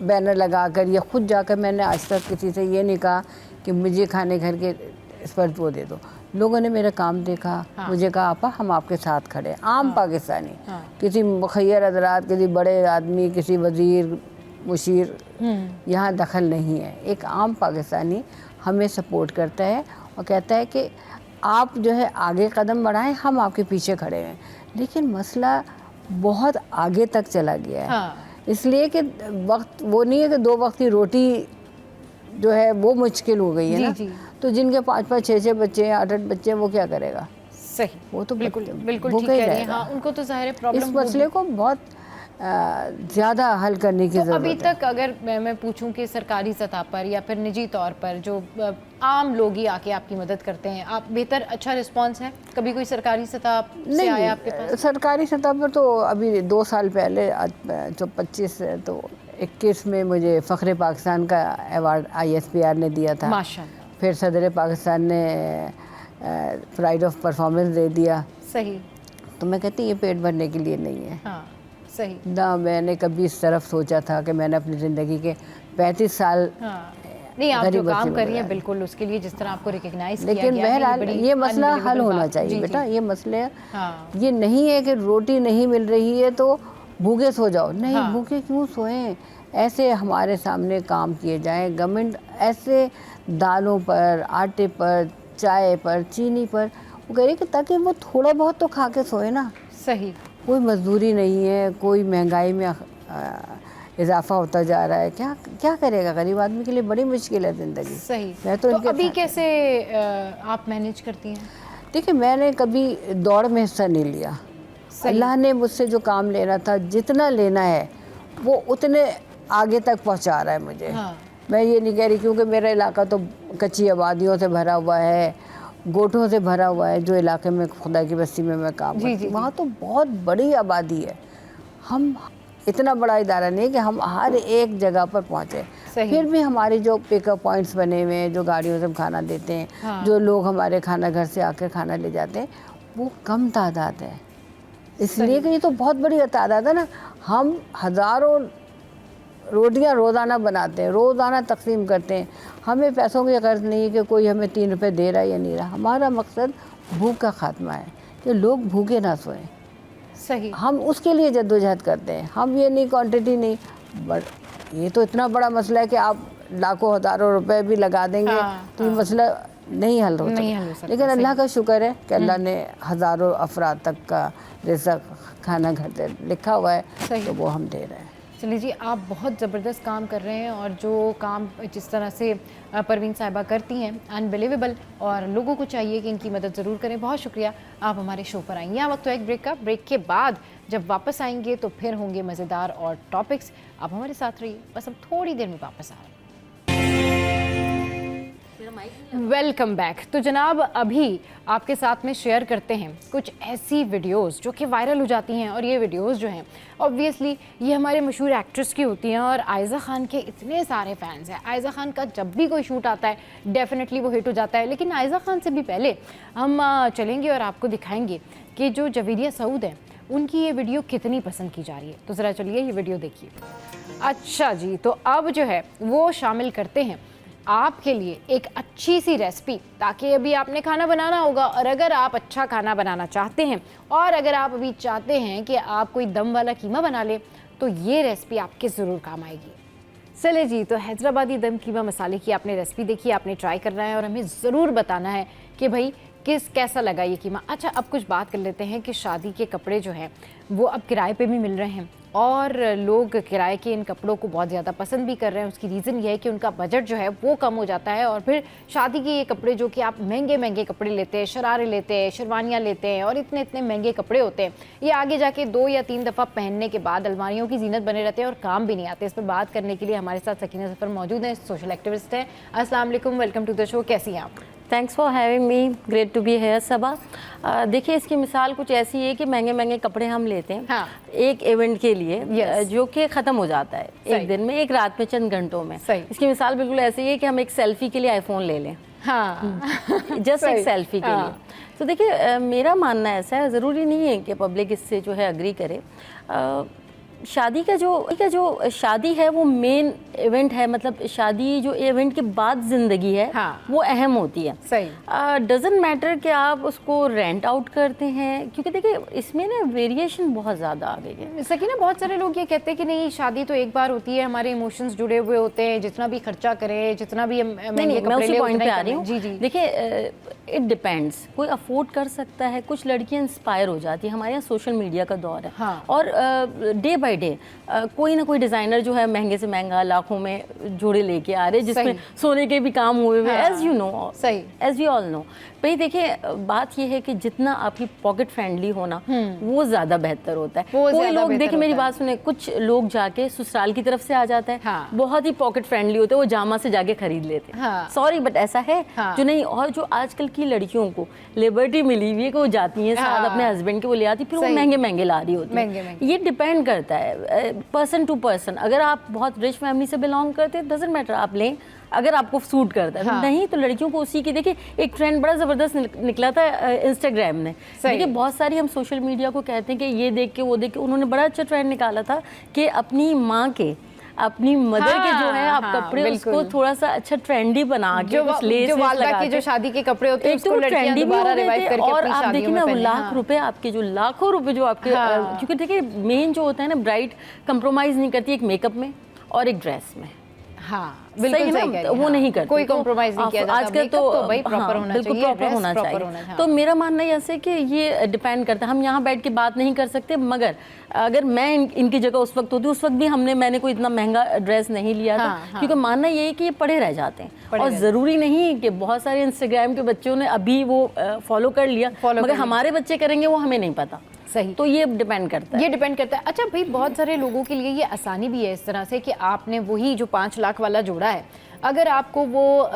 D: बैनर लगाकर या खुद जाकर, मैंने आज तक किसी से ये नहीं कहा कि मुझे खाने घर के इस पर वो दे दो। लोगों ने मेरा काम देखा। हाँ। मुझे कहा आपा हम आपके साथ खड़े। आम हाँ। पाकिस्तानी हाँ। किसी मुखय्यर हज़रात, किसी बड़े आदमी, किसी वज़ीर मुशीर यहाँ दखल नहीं है। एक आम पाकिस्तानी हमें सपोर्ट करता है और कहता है कि आप जो है आगे कदम बढ़ाएं, हम आपके पीछे खड़े हैं। लेकिन मसला बहुत आगे तक चला गया है। हाँ। इसलिए कि वक्त वो नहीं है कि 2 वक्त की रोटी जो है वो मुश्किल हो गई है ना। जी। तो जिनके 5-5, 6-6 बच्चे, 8-8 बच्चे, वो क्या करेगा?
A: सही।
D: वो तो
A: बिल्कुल ठीक कह रही हैं। हाँ, उनको तो ज़ाहिर है प्रॉब्लम।
D: इस मसले को बहुत ज़्यादा हल करने की ज़रूरत है।
A: अभी तक अगर मैं पूछूं कि सरकारी सतह पर या फिर निजी तौर पर जो आम लोग ही आके आपकी मदद करते हैं, आप बेहतर अच्छा रिस्पांस है? कभी कोई सरकारी सतह से आया आपके पास?
D: सरकारी सतह पर तो अभी 2 साल पहले, जो 25 तो 21 में मुझे फ़ख्र पाकिस्तान का अवार्ड ISPR ने दिया था। माशाअल्लाह। फिर सदर पाकिस्तान ने प्राइड ऑफ परफॉर्मेंस दे दिया।
A: सही।
D: तो मैं कहती ये पेट भरने के लिए नहीं है।
A: हाँ, सही।
D: ना मैंने कभी इस तरफ सोचा था कि मैंने अपनी ज़िंदगी के 35 साल
A: नहीं, आप जो काम कर रही हैं बिल्कुल उसके लिए जिस तरह आपको रिकग्नाइज किया गया है।
D: लेकिन बहरहाल ये मसला हल होना चाहिए बेटा। ये मसले ये नहीं है कि रोटी नहीं मिल रही है तो भूखे सो जाओ। नहीं, भूखे क्यों सोएं? ऐसे हमारे सामने काम किए जाएं। गवर्नमेंट ऐसे दालों पर, आटे पर, चाय पर, चीनी पर वो कह रही कि ताकि वो थोड़ा बहुत तो खा के सोए ना।
A: सही। कोई
D: मजदूरी नहीं है, कोई महंगाई में इजाफा होता जा रहा है। क्या करेगा गरीब आदमी के लिए बड़ी मुश्किल है ज़िंदगी।
A: सही।
D: मैं तो
A: अभी कैसे आप मैनेज करती हैं?
D: देखिए, मैंने कभी दौड़ में हिस्सा नहीं लिया। अल्लाह ने मुझसे जो काम लेना था, जितना लेना है वो उतने आगे तक पहुंचा रहा है मुझे। हाँ। मैं ये नहीं कह रही, क्योंकि मेरा इलाका तो कच्ची आबादियों से भरा हुआ है, गोठों से भरा हुआ है। जो इलाके में खुदा की बस्ती में मैं काम करती हूँ, वहाँ तो बहुत बड़ी आबादी है। हम इतना बड़ा इदारा नहीं कि हम हर एक जगह पर पहुँचे। फिर भी हमारे जो पिकअप पॉइंट्स बने हुए हैं, जो गाड़ियों से हम खाना देते हैं,
A: हाँ।
D: जो लोग हमारे खाना घर से आकर खाना ले जाते हैं, वो कम तादाद है। इसलिए कि ये तो बहुत बड़ी तादाद है ना। हम हज़ारों रोटियां रोज़ाना बनाते हैं, रोज़ाना तकसीम करते हैं। हमें पैसों की गर्ज नहीं है कि कोई हमें 3 रुपये दे रहा है या नहीं रहा। हमारा मकसद भूख का खात्मा है कि लोग भूखे ना सोएं।
A: सही।
D: हम उसके लिए जद्दोजहद करते हैं। हम ये नहीं क्वांटिटी नहीं, बट ये तो इतना बड़ा मसला है कि आप लाखों हज़ारों रुपए भी लगा देंगे तो ये मसला नहीं हल हो सकता। लेकिन अल्लाह का शुक्र है कि अल्लाह ने हज़ारों अफराद तक का रिज़्क़ खाना घर से लिखा हुआ है, तो वो हम दे रहे हैं।
A: चलिए जी, आप बहुत ज़बरदस्त काम कर रहे हैं और जो काम जिस तरह से परवीन साहिबा करती हैं अनबिलीवेबल, और लोगों को चाहिए कि इनकी मदद ज़रूर करें। बहुत शुक्रिया आप हमारे शो पर आई। यहाँ वक्त तो एक ब्रेक का, ब्रेक के बाद जब वापस आएंगे तो फिर होंगे मज़ेदार और टॉपिक्स। आप हमारे साथ रहिए, बस हम थोड़ी देर में वापस आ रहे हैं। Welcome back. तो जनाब, अभी आपके साथ में शेयर करते हैं कुछ ऐसी वीडियोस जो कि वायरल हो जाती हैं, और ये वीडियोस जो हैं ऑब्वियसली ये हमारे मशहूर एक्ट्रेस की होती हैं, और आयज़ा खान के इतने सारे फैंस हैं। आयज़ा खान का जब भी कोई शूट आता है डेफिनेटली वो हिट हो जाता है। लेकिन आयज़ा खान से भी पहले हम चलेंगे और आपको दिखाएंगे कि जो जवेरिया सऊद हैं उनकी ये वीडियो कितनी पसंद की जा रही है। तो ज़रा चलिए ये वीडियो देखिए। अच्छा जी, तो अब जो है वो शामिल करते हैं आपके लिए एक अच्छी सी रेसिपी, ताकि अभी आपने खाना बनाना होगा, और अगर आप अच्छा खाना बनाना चाहते हैं और अगर आप अभी चाहते हैं कि आप कोई दम वाला कीमा बना लें, तो ये रेसिपी आपके ज़रूर काम आएगी। चले जी, तो हैदराबादी दम कीमा मसाले की आपने रेसिपी देखी, आपने ट्राई करना है और हमें ज़रूर बताना है कि भाई कैसा लगा ये कीमा। अच्छा, अब कुछ बात कर लेते हैं कि शादी के कपड़े जो हैं वो अब किराए पे भी मिल रहे हैं, और लोग किराए के इन कपड़ों को बहुत ज़्यादा पसंद भी कर रहे हैं। उसकी रीज़न ये है कि उनका बजट जो है वो कम हो जाता है, और फिर शादी के ये कपड़े जो कि आप महंगे महंगे कपड़े लेते हैं, शरारे लेते हैं, शेरवानियाँ लेते हैं, और इतने इतने महंगे कपड़े होते हैं, ये आगे जाके 2 या 3 दफ़ा पहनने के बाद अलमारियों की जीनत बने रहते हैं और काम भी नहीं आते। इस पर बात करने के लिए हमारे साथ सकीना ज़फ़र मौजूद हैं, सोशल एक्टिविस्ट हैं। अस्सलाम वालेकुम, वेलकम टू द शो। कैसी हैं आप?
E: Thanks for having me, great to be here Saba. देखिए, इसकी मिसाल कुछ ऐसी है कि महंगे महंगे कपड़े हम लेते हैं
A: हाँ।
E: एक इवेंट के लिए, जो कि ख़त्म हो जाता है एक दिन में, एक रात में, चंद घंटों में। इसकी मिसाल बिल्कुल ऐसी है कि हम एक सेल्फी के लिए आईफोन ले लें,
A: हाँ
E: जस्ट एक सेल्फी के लिए। तो देखिए, मेरा मानना ऐसा है, ज़रूरी नहीं है कि पब्लिक इससे जो है अग्री करे। शादी का जो शादी है वो मेन इवेंट है, मतलब शादी जो इवेंट के बाद ज़िंदगी है,
A: हाँ।
E: वो अहम होती है।
A: सही।
E: डजंट मैटर कि आप उसको रेंट आउट करते हैं, क्योंकि देखिए इसमें ना वेरिएशन बहुत ज़्यादा आ गई है।
A: सकीना, बहुत सारे लोग ये कहते हैं कि नहीं, शादी तो एक बार होती है, हमारे इमोशंस जुड़े हुए होते हैं, जितना भी खर्चा करें, जितना भी महंगे कपड़े ले,
E: पॉइंट पे आ रही हूँ।
A: जी जी।
E: देखिए, इट डिपेंड्स, कोई अफोर्ड कर सकता है, कुछ लड़कियां इंस्पायर हो जाती है। हमारे यहाँ सोशल मीडिया का दौर है,
A: हाँ।
E: और डे बाय डे कोई ना कोई डिज़ाइनर जो है महंगे से महंगा लाखों में जोड़े लेके आ रहे हैं, जिसमें सोने के भी काम हुए हुए, एज यू नो,
A: सही,
E: एज वी ऑल नो। भाई देखिए, बात ये है कि जितना आपकी पॉकेट फ्रेंडली होना वो ज़्यादा बेहतर होता है। कोई लोग, देखिए मेरी बात सुने, कुछ लोग जाके ससुराल की तरफ से आ जाता है,
A: हाँ।
E: बहुत ही पॉकेट फ्रेंडली होते हैं, वो जामा से जाके खरीद लेते हैं,
A: हाँ।
E: सॉरी बट ऐसा है,
A: हाँ।
E: जो नहीं। और जो आजकल की लड़कियों को लिबर्टी मिली हुई है कि वो जाती हैं साथ अपने हस्बैंड के, वो ले आती, फिर वो महंगे महंगे ला रही होती है। ये डिपेंड करता है पर्सन टू पर्सन। अगर आप बहुत रिच फैमिली से बिलोंग करते हैं, डजंट मैटर, आप लें अगर आपको सूट करता है। हाँ। नहीं तो लड़कियों को उसी की, देखिए एक ट्रेंड बड़ा ज़बरदस्त निकला था इंस्टाग्राम ने। देखिए, बहुत सारी, हम सोशल मीडिया को कहते हैं कि ये देख के वो देख के, उन्होंने बड़ा अच्छा ट्रेंड निकाला था कि अपनी माँ के, अपनी मदर के जो है आप कपड़े, उसको थोड़ा सा अच्छा ट्रेंडी बना के, कुछ लेस लगा के,
A: जो शादी के कपड़े होते हैं,
E: उसको ट्रेंडी भी हो गए थे। और आप देखिए ना, लाख रुपए आपके, जो लाखों रुपए जो आपके, क्योंकि देखिए मेन जो होता है ना, ब्राइड कंप्रोमाइज नहीं करती एक मेकअप में और एक ड्रेस में।
A: हाँ, बिल्कुल सही कह रही हैं।
E: वो नहीं करते,
A: कोई कॉम्प्रोमाइज नहीं किया जाता।
E: आजकल तो
A: भाई प्रॉपर होना चाहिए,
E: बिल्कुल प्रॉपर होना चाहिए। तो मेरा मानना ये है कि ये डिपेंड करता है, हम यहाँ बैठ के बात नहीं कर सकते, मगर अगर मैं इनकी जगह उस वक्त होती, उस वक्त भी मैंने कोई इतना महंगा ड्रेस नहीं लिया था, क्योंकि मानना ये है कि ये पड़े रह जाते हैं, और ज़रूरी नहीं कि बहुत सारे इंस्टाग्राम के बच्चों ने अभी वो फॉलो कर लिया, मगर हमारे बच्चे करेंगे वो हमें नहीं पता।
A: सही।
E: तो ये डिपेंड करता है,
A: ये डिपेंड करता है। अच्छा भाई, बहुत सारे लोगों के लिए ये आसानी भी है इस तरह से कि आपने वही जो 5 लाख वाला जोड़ा है, अगर आपको वो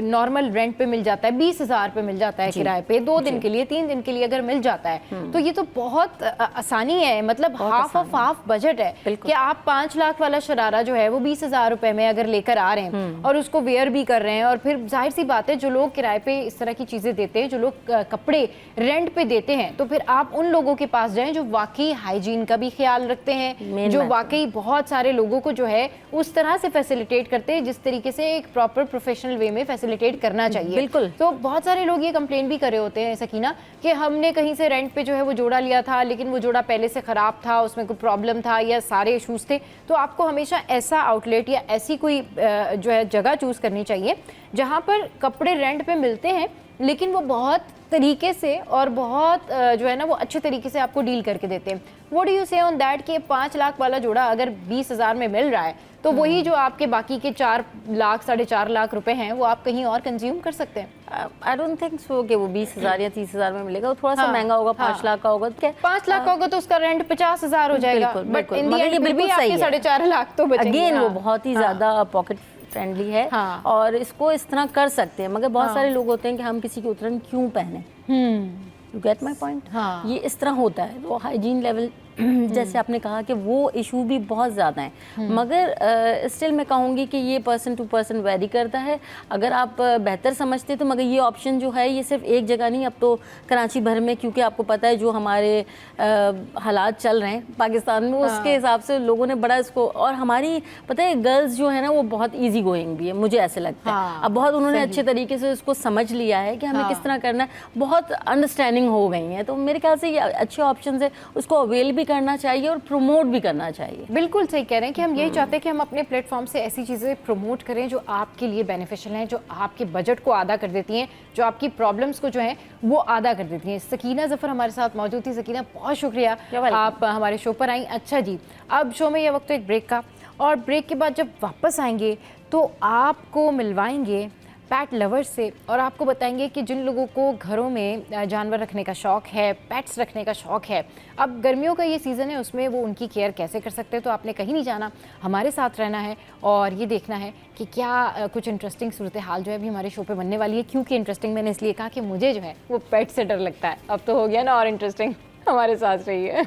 A: नॉर्मल रेंट पे मिल जाता है 20,000 पे मिल जाता है किराए पे 2 दिन के लिए 3 दिन के लिए अगर मिल जाता है तो ये तो बहुत आसानी है, मतलब हाफ ऑफ हाफ बजट है कि आप 5 लाख वाला शरारा जो है वो 20,000 रुपए में अगर लेकर आ रहे हैं और उसको वेयर भी कर रहे हैं। और फिर जाहिर सी बात है जो लोग किराए पे इस तरह की चीजें देते हैं, जो लोग कपड़े रेंट पे देते हैं, तो फिर आप उन लोगों के पास जाएं जो वाकई हाइजीन का भी ख्याल रखते हैं, जो वाकई बहुत सारे लोगों को जो है उस तरह से फैसिलिटेट करते हैं जिस तरीके से एक प्रॉपर प्रोफेशनल वे में फैसिलिटेट करना चाहिए।
E: बिल्कुल।
A: तो बहुत सारे लोग ये कंप्लेन भी कर रहे होते हैं सकीना कि हमने कहीं से रेंट पे जो है वो जोड़ा लिया था, लेकिन वो जोड़ा पहले से खराब था, उसमें कोई प्रॉब्लम था या सारे इश्यूज थे। तो आपको हमेशा ऐसा आउटलेट या ऐसी कोई जो है जगह चूज करनी चाहिए जहां पर कपड़े रेंट पे मिलते हैं लेकिन वो बहुत तरीके से और बहुत जो है ना वो अच्छे तरीके से आपको डील करके देते हैं। व्हाट डू यू से ऑन दैट कि 5 लाख वाला जोड़ा अगर 20,000 में मिल रहा है तो वही जो आपके बाकी के 4 लाख 4.5 लाख रुपए हैं वो आप कहीं और कंज्यूम कर सकते हैं।
E: आई डोंट थिंक सो कि वो 20,000 या 30,000 में मिलेगा, वो थोड़ा सा महंगा होगा। 5 लाख का होगा तो क्या
A: 5 लाख का होगा तो उसका रेंट 50,000 हो जाएगा, बट इन दी एंड
E: बिल्कुल
A: आपके 4.5 लाख तो बचेंगे।
E: अगेन वो बहुत ही ज्यादा पॉकेट फ्रेंडली है और इसको इस तरह कर सकते हैं। मगर बहुत सारे लोग होते हैं कि हम किसी की उतरन क्यों पहने, यू गेट माई पॉइंट। ये इस तरह होता है। तो हाइजीन लेवल जैसे आपने कहा कि वो इशू भी बहुत ज़्यादा हैं, मगर स्टिल मैं कहूँगी कि ये पर्सन टू पर्सन वेरी करता है। अगर आप बेहतर समझते तो मगर ये ऑप्शन जो है ये सिर्फ एक जगह नहीं, अब तो कराची भर में, क्योंकि आपको पता है जो हमारे हालात चल रहे हैं पाकिस्तान में, उसके हिसाब से लोगों ने बड़ा इसको, और हमारी पता है गर्ल्स जो है ना वो बहुत ईजी गोइंग भी है, मुझे ऐसे लगता है। अब बहुत उन्होंने अच्छे तरीके से इसको समझ लिया है कि हमें किस तरह करना है, बहुत अंडरस्टैंडिंग हो गई है। तो मेरे ख्याल से ये अच्छे ऑप्शन है, उसको अवेल भी करना चाहिए और प्रमोट भी करना चाहिए।
A: बिल्कुल सही कह रहे हैं कि हम यही चाहते हैं कि हम अपने प्लेटफॉर्म से ऐसी चीज़ें प्रमोट करें जो आपके लिए बेनिफिशियल हैं, जो आपके बजट को आधा कर देती हैं, जो आपकी प्रॉब्लम्स को जो है वो आधा कर देती हैं। सकीना ज़फ़र हमारे साथ मौजूद थी। सकीना बहुत शुक्रिया आप हमारे शो पर आई। अच्छा जी, अब शो में यह वक्त एक ब्रेक का, और ब्रेक के बाद जब वापस आएंगे तो आपको मिलवाएंगे पैट लवर्स से और आपको बताएंगे कि जिन लोगों को घरों में जानवर रखने का शौक़ है, पेट्स रखने का शौक़ है, अब गर्मियों का ये सीज़न है, उसमें वो उनकी केयर कैसे कर सकते हैं। तो आपने कहीं नहीं जाना, हमारे साथ रहना है और ये देखना है कि क्या कुछ इंटरेस्टिंग सूरत हाल जो है अभी हमारे शो पे बनने वाली है। क्योंकि इंटरेस्टिंग मैंने इसलिए कहा कि मुझे जो है वो पेट से डर लगता है। अब तो हो गया ना और इंटरेस्टिंग। हमारे साथ रहिए।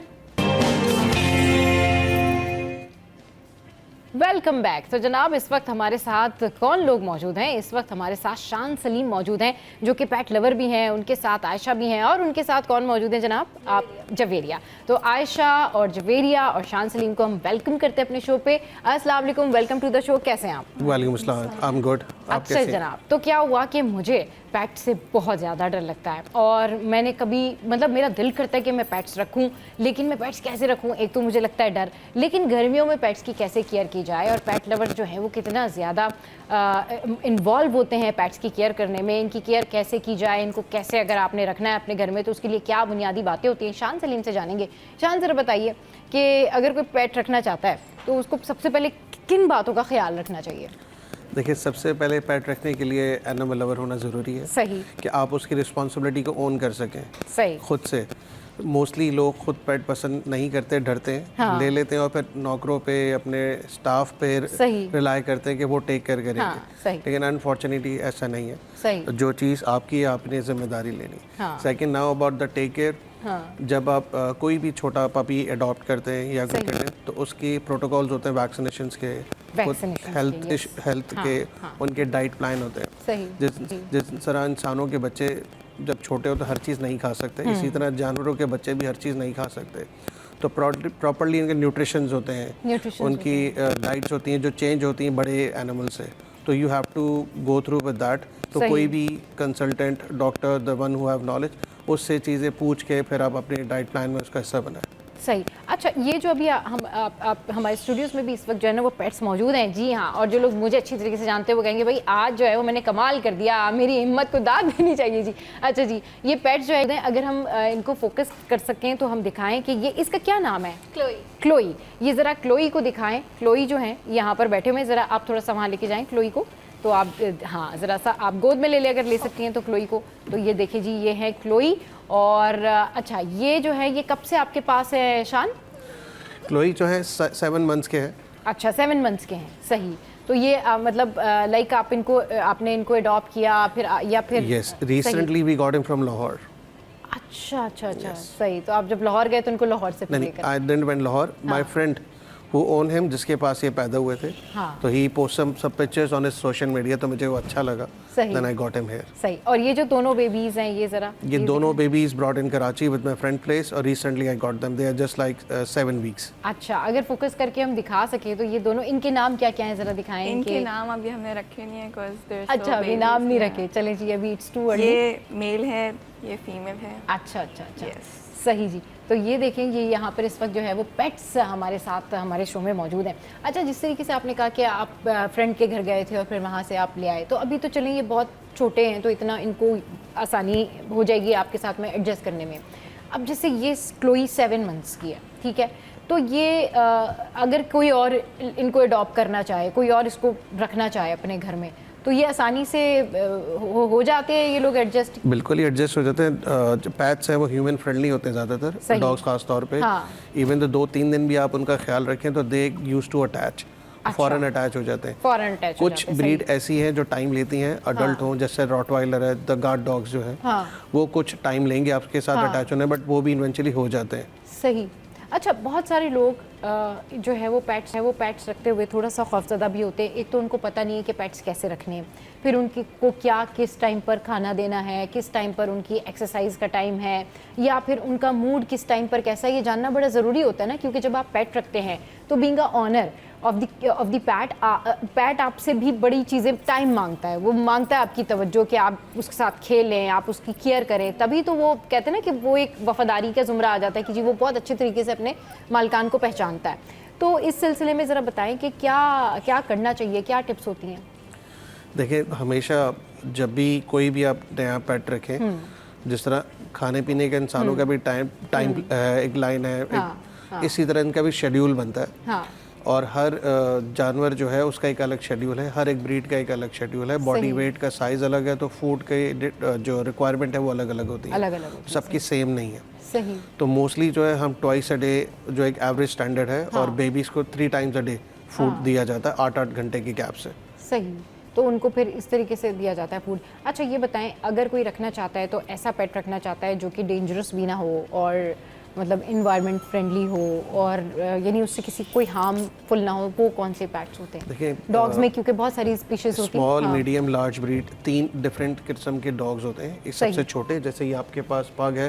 A: Welcome back. तो जनाब इस वक्त हमारे साथ कौन लोग मौजूद हैं? इस वक्त हमारे साथ शान सलीम मौजूद हैं जो कि पेट लवर भी हैं, उनके साथ आयशा भी हैं, और उनके साथ कौन मौजूद है जनाब? आप जवेरिया। तो आयशा और जवेरिया और शान सलीम को हम वेलकम करते हैं अपने शो पे। अस्सलाम वालेकुम, वेलकम टू द शो। कैसे हैं आप?
F: वालेकुम अस्सलाम, आई एम गुड।
A: अच्छा जनाब, तो क्या हुआ कि मुझे पेट से बहुत ज़्यादा डर लगता है और मैंने कभी, मतलब मेरा दिल करता है कि मैं पेट्स रखूं, लेकिन मैं पेट्स कैसे रखूं? एक तो मुझे लगता है डर, लेकिन गर्मियों में पेट्स की कैसे केयर की जाए, और पेट लवर जो है वो कितना ज़्यादा इन्वॉल्व होते हैं पेट्स की केयर करने में, इनकी केयर कैसे की जाए, इनको कैसे अगर आपने रखना है अपने घर में तो उसके लिए क्या बुनियादी बातें होती हैं, शान सलीम से जानेंगे। शान ज़रा बताइए कि अगर कोई पेट रखना चाहता है तो उसको सबसे पहले किन बातों का ख्याल रखना चाहिए?
F: देखिए, सबसे पहले पेट रखने के लिए एनिमल लवर होना ज़रूरी है।
A: सही।
F: कि आप उसकी रिस्पॉन्सिबिलिटी को ओन कर सकें।
A: सही।
F: खुद से। मोस्टली लोग खुद पेट पसंद नहीं करते, डरते हैं। हाँ। ले लेते हैं और फिर नौकरों पे, अपने स्टाफ पे रिलाई करते हैं कि वो टेक केयर करेंगे।
A: हाँ, लेकिन
F: अनफॉर्चुनेटली ऐसा नहीं है।
A: सही।
F: जो चीज़ आपकी है आपने जिम्मेदारी लेनी। Second, now about the take care. जब आप कोई भी छोटा पपी अडॉप्ट करते हैं या कुछ करते हैं तो उसकी प्रोटोकॉल्स होते हैं वैक्सीनेशंस के, हेल्थ के, उनके डाइट प्लान होते हैं। जिस तरह इंसानों के बच्चे जब छोटे हो तो हर चीज़ नहीं खा सकते, इसी तरह जानवरों के बच्चे भी हर चीज़ नहीं खा सकते। तो प्रॉपर्ली इनके न्यूट्रिशंस होते हैं, उनकी डाइट्स होती हैं जो चेंज होती हैं बड़े एनिमल से। तो you have to go through with that. तो कोई भी consultant, doctor, the one who have knowledge, उससे चीज़ें पूछ के फिर आप अपने डाइट प्लान में उसका हिस्सा बनाएं।
A: सही। अच्छा, ये जो अभी आप हमारे स्टूडियोज़ में भी इस वक्त जो है ना वो पेट्स मौजूद हैं। जी हाँ, और जो लोग मुझे अच्छी तरीके से जानते हैं वो कहेंगे भाई आज जो है वो मैंने कमाल कर दिया, मेरी हिम्मत को दाद देनी चाहिए जी। अच्छा जी, ये पेट्स जो है अगर हम इनको फोकस कर सकें तो हम दिखाएं कि ये, इसका क्या नाम है? क्लोई। ये ज़रा क्लोई को दिखाएं। क्लोई जो है यहाँ पर बैठे हुए, ज़रा आप थोड़ा सा वहाँ लेके जाएँ क्लोई को। तो आप, हाँ, ज़रा सा आप गोद में ले अगर ले सकती हैं तो क्लोई को। तो ये देखिए जी, ये है क्लोई। और अच्छा, ये जो है ये कब से आपके पास है शान?
F: क्लोई जो है 7 मंथ्स के हैं।
A: अच्छा, 7 मंथ्स के हैं। सही। तो ये मतलब लाइक आपने इनको अडॉप्ट किया फिर या फिर?
F: Yes, recently we got him from Lahore.
A: अच्छा, सही। तो आप जब लाहौर गए तो उनको लाहौर से
F: नहीं,
A: लेकर?
F: I didn't went Lahore, my friend who own him, जिसके पास ये पैदा हुए थे, तो he post some pictures on his social media, तो मुझे वो अच्छा लगा। Then I got him here।
A: सही। और ये जो दोनों बेबीज हैं ये जरा
F: ये दोनों babies brought in Karachi with my friend place, और recently I got them, they are just like 7 weeks।
A: अच्छा, अगर फोकस करके हम दिखा सके तो ये दोनों, इनके नाम क्या क्या हैं जरा दिखाएं?
G: इनके नाम अभी हमने रखे नहीं है cause they're so
A: अच्छा, अभी नाम नहीं रखे। चलें जी, अभी इट्स टू अर्ली।
G: ये मेल है, ये फीमेल है।
A: अच्छा, सही जी। तो ये देखें, ये यहाँ पर इस वक्त जो है वो पेट्स हमारे साथ हमारे शो में मौजूद हैं। अच्छा, जिस तरीके से आपने कहा कि आप फ्रेंड के घर गए थे और फिर वहाँ से आप ले आए, तो अभी तो चलें ये बहुत छोटे हैं तो इतना इनको आसानी हो जाएगी आपके साथ में एडजस्ट करने में। अब जैसे ये क्लोई 7 मंथ्स की है, ठीक है, तो ये अगर कोई और इनको अडॉप्ट करना चाहे, कोई और इसको रखना चाहे अपने घर में, तो ये आसानी से हो जाते हैं ये लोग एडजस्ट?
F: बिल्कुल ही एडजस्ट हो जाते हैं। जो पेट्स हैं वो ह्यूमन फ्रेंडली होते हैं ज़्यादातर, डॉग्स खास तौर पे। इवन तो 2-3 दिन भी आप उनका ख्याल रखें तो दे यूज्ड टू अटैच, फॉरन अटैच हो जाते हैं।
A: फॉरन अटैच।
F: कुछ ब्रीड ऐसी हैं जो टाइम लेती हैं अडल्ट हों, जैसे रॉटवाइलर है, द गार्ड डॉग्स जो है, वो कुछ टाइम लेंगे आपके साथ अटैच होने, बट वो भी इवेंचुअली हो जाते हैं।
A: सही। अच्छा, बहुत सारे लोग जो है वो पेट्स रखते हुए थोड़ा सा खौफज़दा भी होते हैं। एक तो उनको पता नहीं है कि पेट्स कैसे रखने हैं, फिर उनकी को क्या किस टाइम पर खाना देना है, किस टाइम पर उनकी एक्सरसाइज का टाइम है, या फिर उनका मूड किस टाइम पर कैसा है, ये जानना बड़ा ज़रूरी होता है ना, क्योंकि जब आप पेट रखते हैं तो being a owner of the pet आपसे भी बड़ी चीज़ें टाइम मांगता है। वो मांगता है आपकी तवज्जो कि आप उसके साथ खेलें, आप उसकी केयर करें, तभी तो वो कहते हैं ना कि वो एक वफादारी का ज़ुमरा आ जाता है कि जी वो बहुत अच्छे तरीके से अपने मालिकान को पहचानता है। तो इस सिलसिले में ज़रा बताएं कि क्या करना चाहिए, क्या टिप्स होती हैं?
F: देखिए, हमेशा जब भी कोई भी आप नया पेट रखें, जिस तरह खाने पीने के इंसानों का भी टाइम एक लाइन है, इसी तरह इनका भी शेड्यूल बनता है। और हर जानवर जो है उसका एक अलग शेड्यूल है, हर एक ब्रीड का एक अलग शेड्यूल है, बॉडी वेट का साइज़ अलग है, तो फूड के जो रिक्वायरमेंट है वो अलग अलग होती है, सबकी सेम नहीं है।
A: सही।
F: तो मोस्टली जो है हम ट्वाइस अ डे जो एक एवरेज स्टैंडर्ड है, और बेबीज़ को 3 टाइम्स अ डे फूड दिया जाता है 8-8 घंटे की गैप से।
A: सही। तो उनको फिर इस तरीके से दिया जाता है फूड। अच्छा, ये बताएं, अगर कोई रखना चाहता है तो ऐसा पेट रखना चाहता है जो कि डेंजरस भी ना हो और मतलब इन्वायरमेंट फ्रेंडली हो और यानी उससे किसी कोई हार्मफुल ना हो, वो कौन से पेट्स होते हैं?
F: देखिए,
A: डॉग्स में क्योंकि बहुत सारी स्पीशीज होती हैं,
F: small, medium, large breed, 3 different किस्म के डॉग्स होते हैं। ये सबसे छोटे, जैसे ये आपके पास पग है,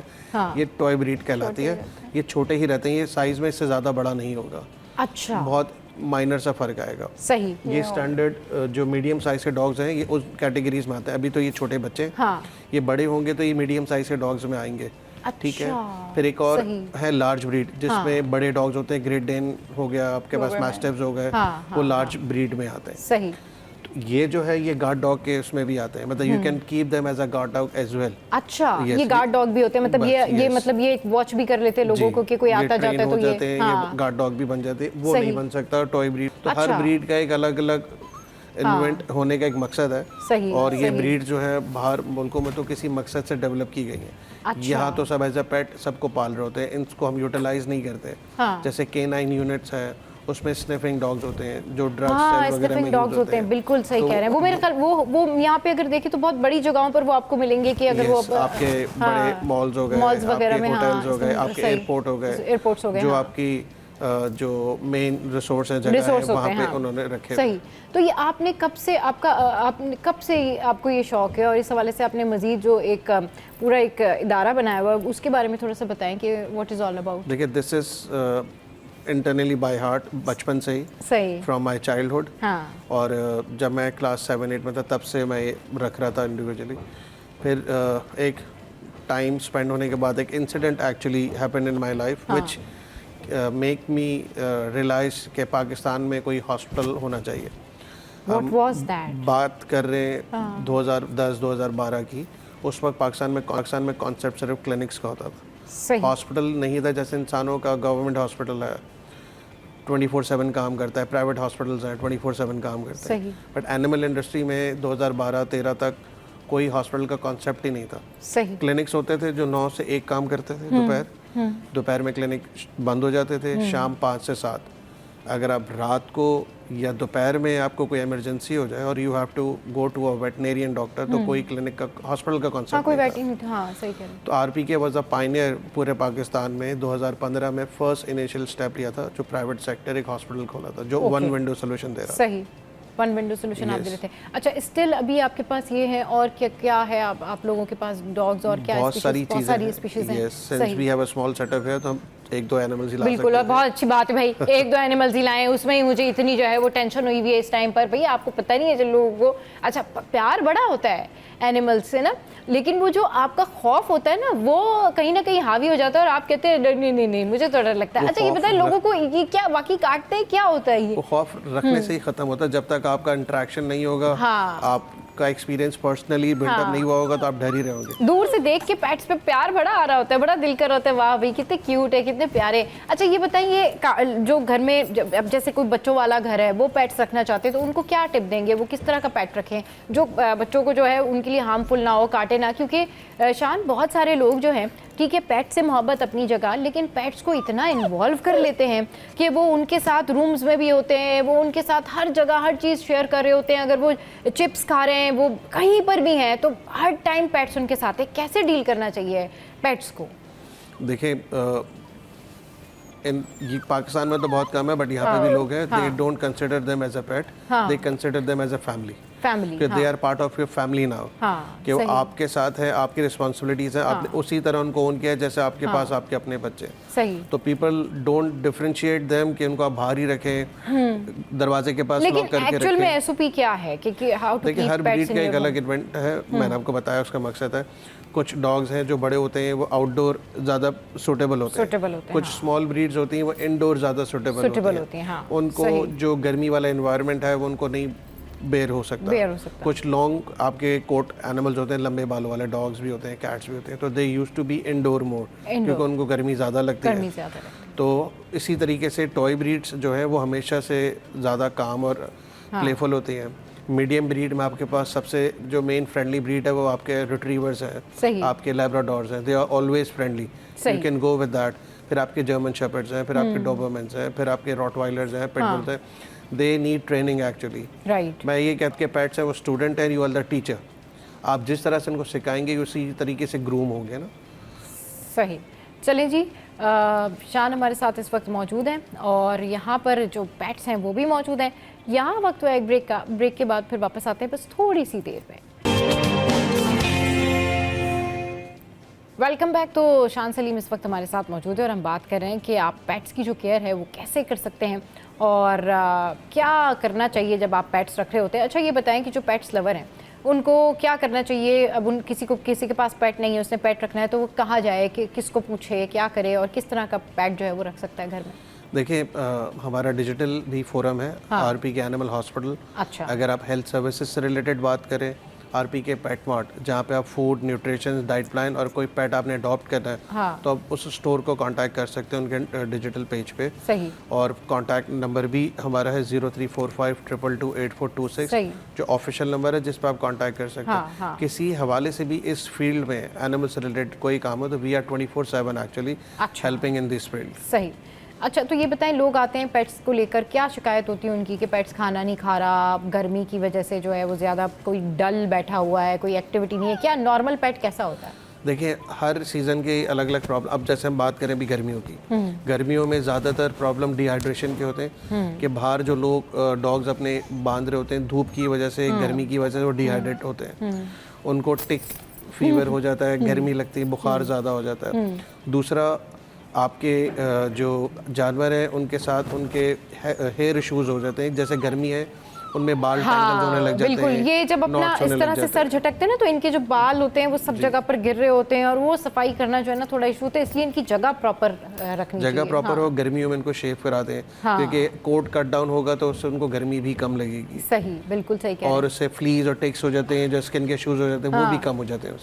F: ये टॉय ब्रीड कहलाती है। ये छोटे ही रहते हैं, ये साइज में इससे ज़्यादा बड़ा नहीं होगा।
A: अच्छा,
F: बहुत माइनर सा फर्क आएगा।
A: सही।
F: ये स्टैंडर्ड जो मीडियम साइज के डॉग्स हैं, ये उस कैटेगरीज में आते हैं। अभी तो ये छोटे बच्चे, ये बड़े होंगे तो ये मीडियम साइज के डॉग्स में आएंगे। ठीक है। फिर एक और है लार्ज ब्रीड, जिसमें बड़े डॉग्स होते हैं, ग्रेट डेन हो गया, आपके पास मैस्टिफ्स हो गए, वो लार्ज ब्रीड में आते हैं।
A: सही।
F: तो ये जो है ये गार्ड डॉग के उसमें भी आते हैं, मतलब you can keep them as a guard dog as well.
A: अच्छा, ये गार्ड डॉग भी होते हैं, मतलब ये मतलब ये एक वॉच भी कर लेते हैं लोगों को कि कोई आता जाता है तो ये
F: गार्ड डॉग भी बन जाते हैं। वो नहीं बन सकता टॉय ब्रीड। तो हर ब्रीड का एक अलग अलग इन्वेंट होने का एक मकसद है।
A: सही,
F: और ये ब्रीड जो है बाहर मुल्कों में तो किसी मकसद से डेवलप की गई है। यहाँ तो सब एज अ पेट सबको पाल रहे होते हैं, इनको हम यूटिलाइज नहीं करते। जैसे K9 यूनिट्स है, उसमें स्निफिंग डॉग्स होते हैं जो ड्रग्स वगैरह में यूज होते हैं।
A: बिल्कुल सही कह रहे हैं। वो मेरे ख्याल वो यहाँ पे अगर देखें तो बहुत बड़ी जगहों पर वो आपको मिलेंगे कि अगर वो
F: आपके बड़े मॉल्स हो गए,
A: वगैरह में,
F: होटल्स हो गए, आपके एयरपोर्ट हो गए, जो आपकी जो मेन रिसोर्स है जगह है वहाँ पे उन्होंने रखे।
A: सही। तो ये आपने कब से आपको ये शौक है, और इस हवाले से आपने मजीद जो एक पूरा एक इदारा बनाया हुआ है उसके बारे में थोड़ा सा बताएं कि व्हाट इज ऑल अबाउट?
F: देखिए, this is internally by heart, बचपन से ही,
A: सही,
F: फ्रॉम माय चाइल्डहुड। और जब मैं क्लास 7-8 में था तब से मैं ये रख रहा था इंडिविजुअली। फिर एक टाइम स्पेंड होने के बाद एक incident actually happened in my life which make me realize कि पाकिस्तान में कोई हॉस्पिटल होना चाहिए।
A: What was that?
F: बात कर रहे हैं 2010-2012 की। उस वक्त पाकिस्तान में कॉन्सेप्ट सिर्फ क्लिनिक्स का होता था, हॉस्पिटल नहीं था। जैसे इंसानों का गवर्नमेंट हॉस्पिटल है 24/7 काम करता है, प्राइवेट हॉस्पिटल्स हैं 24/7 काम करते हैं, बट एनिमल इंडस्ट्री में 2012-13 तक कोई हॉस्पिटल का कॉन्सेप्ट ही नहीं था।
A: सही।
F: क्लिनिक्स होते थे जो 9 से 1 काम करते थे, दोपहर में क्लिनिक बंद हो जाते थे, शाम 5 से 7 अगर आप रात को या दोपहर में आपको कोई इमरजेंसी हो जाए और you have to go to a veterinarian doctor, तो कोई क्लिनिक का हॉस्पिटल का कॉन्सेप्ट
A: कोई
F: नहीं
A: वेटिंग था। हाँ, सही कह रहे हैं।
F: तो आरपीके वाज अ पायनियर पूरे पाकिस्तान में। 2015 में फर्स्ट इनिशियल स्टेप लिया था जो प्राइवेट सेक्टर एक हॉस्पिटल खोला था जो वन विंडो सोल्यूशन दे रहा।
A: सही, वन विंडो सोल्यूशन आप दे रहे थे। अच्छा, स्टिल अभी आपके पास ये है और क्या क्या है आप लोगों के पास डॉग्स और क्या
F: बहुत सारी
A: स्पीशीज हैं?
F: Yes, since we have a small setup है तो हम एक दो एनिमल्स ही ला सकते हैं।
A: बिल्कुल, और बहुत अच्छी बात है भाई, एक दो एनिमल्स ही लाएं, उसमें ही मुझे इतनी जो है वो टेंशन हुई हुई है इस टाइम पर। भैया आपको पता नहीं है जो लोगों को, अच्छा प्यार बड़ा होता है एनिमल्स से ना, लेकिन वो जो आपका खौफ होता है ना वो कहीं ना कहीं हावी हो जाता है और आप कहते हैं नहीं नहीं नहीं मुझे तो डर लगता है। अच्छा ये बताएं लोगों को ये क्या वाकई काटते हैं, क्या होता है ये?
F: वो खौफ रखने से ही खत्म होता है। जब तक आपका इंटरेक्शन नहीं होगा,
A: हाँ।
F: आपका एक्सपीरियंस पर्सनली बिल्डअप नहीं हुआ होगा तो आप डर ही रहोगे।
A: दूर से देख के पेट्स पे प्यार बड़ा आ रहा होता है, बड़ा दिल कर होता है, वाह भाई कितने क्यूट है, कितने प्यारे। अच्छा ये बताइए जो घर में अब जैसे कोई बच्चों वाला घर है वो पेट्स रखना चाहते हैं तो उनको क्या टिप देंगे, वो किस तरह का पेट रखें जो बच्चों को जो है उनके लिए हार्मफुल ना हो, काटे ना? क्योंकि शान बहुत सारे लोग जो हैं ठीक है पेट से मोहब्बत अपनी जगह, लेकिन पेट्स को इतना इन्वॉल्व कर लेते हैं कि वो उनके साथ रूम्स में भी होते हैं, वो उनके साथ हर जगह हर चीज़ शेयर कर रहे होते हैं। अगर वो चिप्स खा रहे हैं, वो कहीं पर भी हैं, तो हर टाइम पेट्स उनके साथ है। कैसे डील करना चाहिए पेट्स को?
F: देखिए ये पाकिस्तान में तो बहुत कम है बट यहाँ पे भी लोग हैं, they don't consider them as a pet, they consider them as a family. कि they are part of your family now, कि वो आपके साथ है, आपकी रिस्पॉन्सिबिलिटीज है, आपने उसी तरह उनको ओन किया है जैसे आपके पास आपके अपने बच्चे।
A: सही।
F: तो पीपल डोंट डिफरेंशिएट देम कि उनको आप बाहर ही रखें, दरवाजे के पास लॉक करके रखें। लेकिन
A: एक्चुअल में एसओपी क्या है कि हाउ टू कीप पेट्स?
F: हर ब्रीड का एक अलग इवेंट है, मैंने आपको बताया उसका मकसद है। कुछ डॉग्स हैं जो बड़े होते हैं वो आउटडोर ज़्यादा सूटेबल होते हैं, कुछ स्मॉल ब्रीड्स होती हैं वो इंडोर ज़्यादा सूटेबल होती हैं। उनको जो गर्मी वाला एनवायरनमेंट है वो उनको नहीं बेयर हो सकता। कुछ लॉन्ग आपके कोट एनिमल्स होते हैं, लंबे बालों वाले डॉग्स भी होते हैं, कैट्स भी होते हैं, तो they used to be indoor more क्योंकि उनको गर्मी ज़्यादा लगती है। तो इसी तरीके से टॉय ब्रीड्स जो है वो हमेशा से ज़्यादा काम और प्लेफुल होती हैं। मीडियम ब्रीड में आपके पास सबसे जो मेन फ्रेंडली ब्रीड है वो आपके रिट्रीवर्स हैं, आपके लैब्राडोर्स हैं, they are always friendly, you can go with that. फिर आपके जर्मन शेपर्ड्स हैं, फिर आपके डोबरमैन्स हैं, फिर आपके रॉटवाइलर्स हैं, पिटबुल्स हैं, दे नीड ट्रेनिंग एक्चुअली। मैं ये कहता कि पेट्स है वो स्टूडेंट है, यू आर द टीचर। आप जिस तरह से उनको सिखाएंगे उसी तरीके से ग्रूम होंगे ना।
A: सही। चलें जी, शान हमारे साथ इस वक्त मौजूद हैं और यहाँ पर जो पेट्स हैं वो भी मौजूद हैं। यहाँ वक्त हुआ एक ब्रेक का, ब्रेक के बाद फिर वापस आते हैं बस थोड़ी सी देर में। Welcome back. तो शान सलीम इस वक्त हमारे साथ मौजूद है और हम बात कर रहे हैं कि आप पेट्स की जो केयर है वो कैसे कर सकते हैं और क्या करना चाहिए जब आप पेट्स रख रहे होते हैं। अच्छा ये बताएं कि जो पेट्स लवर हैं उनको क्या करना चाहिए? अब उन किसी के पास पेट नहीं है, उसने पेट रखना है तो वो कहाँ जाए, कि किसको पूछे, क्या करे और किस तरह का पेट जो है वो रख सकता है घर में?
F: देखिए हमारा डिजिटल भी फोरम है, आरपीके एनिमल हॉस्पिटल।
A: अच्छा।
F: अगर आप हेल्थ सर्विसेज से रिलेटेड बात करें, आरपीके पेट मार्ट, जहाँ पे आप फूड, न्यूट्रिशन, डाइट प्लान और कोई पेट आपने अडॉप्ट करना है तो आप उस स्टोर को कांटेक्ट कर सकते हैं उनके डिजिटल पेज पे।
A: सही।
F: और कांटेक्ट नंबर भी हमारा है 0345228426 जो ऑफिशियल नंबर है जिस पर आप कांटेक्ट कर सकते हैं। किसी हवाले से भी इस फील्ड में एनिमल से रिलेटेड कोई काम हो तो we are 24/7 actually helping in this field.
A: सही। अच्छा तो ये बताएं लोग आते हैं पेट्स को लेकर, क्या शिकायत होती है उनकी कि पेट्स खाना नहीं खा रहा, गर्मी की वजह से जो है वो ज़्यादा कोई डल बैठा हुआ है, कोई एक्टिविटी नहीं है, क्या नॉर्मल पेट कैसा होता है?
F: देखिए हर सीज़न के अलग अलग प्रॉब्लम। अब जैसे हम बात करें अभी गर्मियों की, गर्मियों में ज़्यादातर प्रॉब्लम डिहाइड्रेशन के होते हैं कि बाहर जो लोग डॉग्स अपने बांध रहे होते हैं धूप की वजह से, गर्मी की वजह से वो डिहाइड्रेट होते हैं, उनको टिक फीवर हो जाता है, गर्मी लगती है, बुखार ज़्यादा हो जाता है। दूसरा आपके जो जानवर हैं उनके साथ उनके हेयर इश्यूज हो जाते हैं, जैसे गर्मी है उनमें बाल टैंगल्स होने लग जाते
A: बिल्कुल।
F: हैं।
A: ये जब अपना इस तरह से सर झटकते हैं ना तो इनके जो बाल होते हैं वो सब जगह पर गिर रहे होते हैं और वो सफाई करना जो है ना थोड़ा इशू होता है, इसलिए इनकी जगह प्रॉपर रखनी चाहिए।
F: जगह प्रॉपर हो, गर्मियों में इनको शेव कराते हैं क्योंकि कोट कट डाउन होगा तो उससे उनको गर्मी भी कम लगेगी।
A: सही, बिल्कुल सही कह रहे हैं।
F: और उससे फ्लीज और टिक्स हो जाते हैं, जो स्किन के इश्यूज हो जाते हैं वो भी कम हो जाते हैं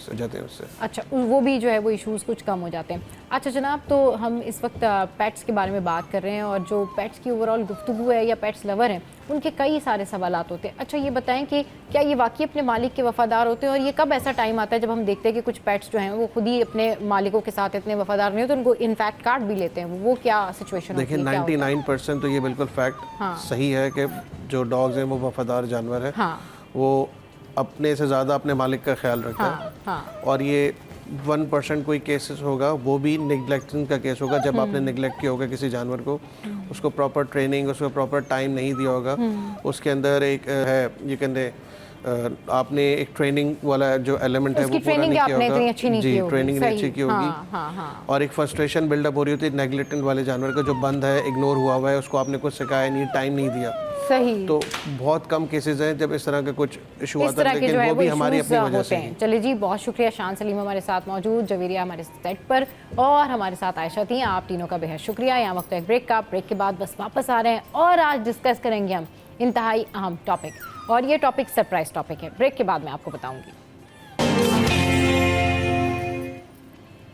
F: उससे।
A: अच्छा वो भी जो है वो इश्यूज कुछ कम हो जाते हैं। अच्छा जनाब, तो हम इस वक्त पेट्स के बारे में बात कर रहे हैं और जो पेट्स की ओवरऑल गुफ्तगू है या पेट्स लवर हैं उनके कई सारे सवालात होते हैं। अच्छा ये बताएं कि क्या ये वाकई अपने मालिक के वफादार होते हैं और ये कब ऐसा टाइम आता है जब हम देखते हैं कि कुछ पेट्स जो हैं वो खुद ही अपने मालिकों के साथ इतने वफादार नहीं होते, उनको इनफैक्ट काट भी लेते हैं, वो क्या सिचुएशन होती है?
F: देखिए 99% तो ये बिल्कुल फैक्ट सही है कि जो डॉग्स हैं वो वफादार जानवर है, वो अपने से ज़्यादा अपने मालिक का ख्याल रखता है। और ये 1% कोई केसेस होगा वो भी निगलेक्टिंग का केस होगा, जब आपने निगलेक्ट किया होगा किसी जानवर को, उसको प्रॉपर ट्रेनिंग, उसको प्रॉपर टाइम नहीं दिया होगा। उसके अंदर एक है ये कहते आपने एक ट्रेनिंग वाला जो एलिमेंट है वो पूरा नहीं किया होगा, जी ट्रेनिंग नहीं अच्छी की होगी, और एक फ्रस्ट्रेशन बिल्डअप हो रही होती है नेगलेक्टेंट वाले जानवर का, जो बंद है, इग्नोर हुआ हुआ है, उसको आपने कुछ सिखाया नहीं, टाइम नहीं दिया।
A: सही।
F: तो बहुत कम केसेस हैं जब इस तरह के कुछ इशू आता है, लेकिन वो भी हमारी अपनी वजह से हैं।
A: चलिए जी, बहुत शुक्रिया। शान सलीम हमारे साथ मौजूद, जवेरिया हमारे सेट पर और हमारे साथ आयशा थी। आप तीनों का बेहद शुक्रिया। यहाँ वक्त एक ब्रेक का, ब्रेक के बाद बस वापस आ रहे हैं और आज डिस्कस करेंगे हम इंतहाई अहम टॉपिक, और ये टॉपिक सरप्राइज टॉपिक है। ब्रेक के बाद मैं आपको बताऊंगी।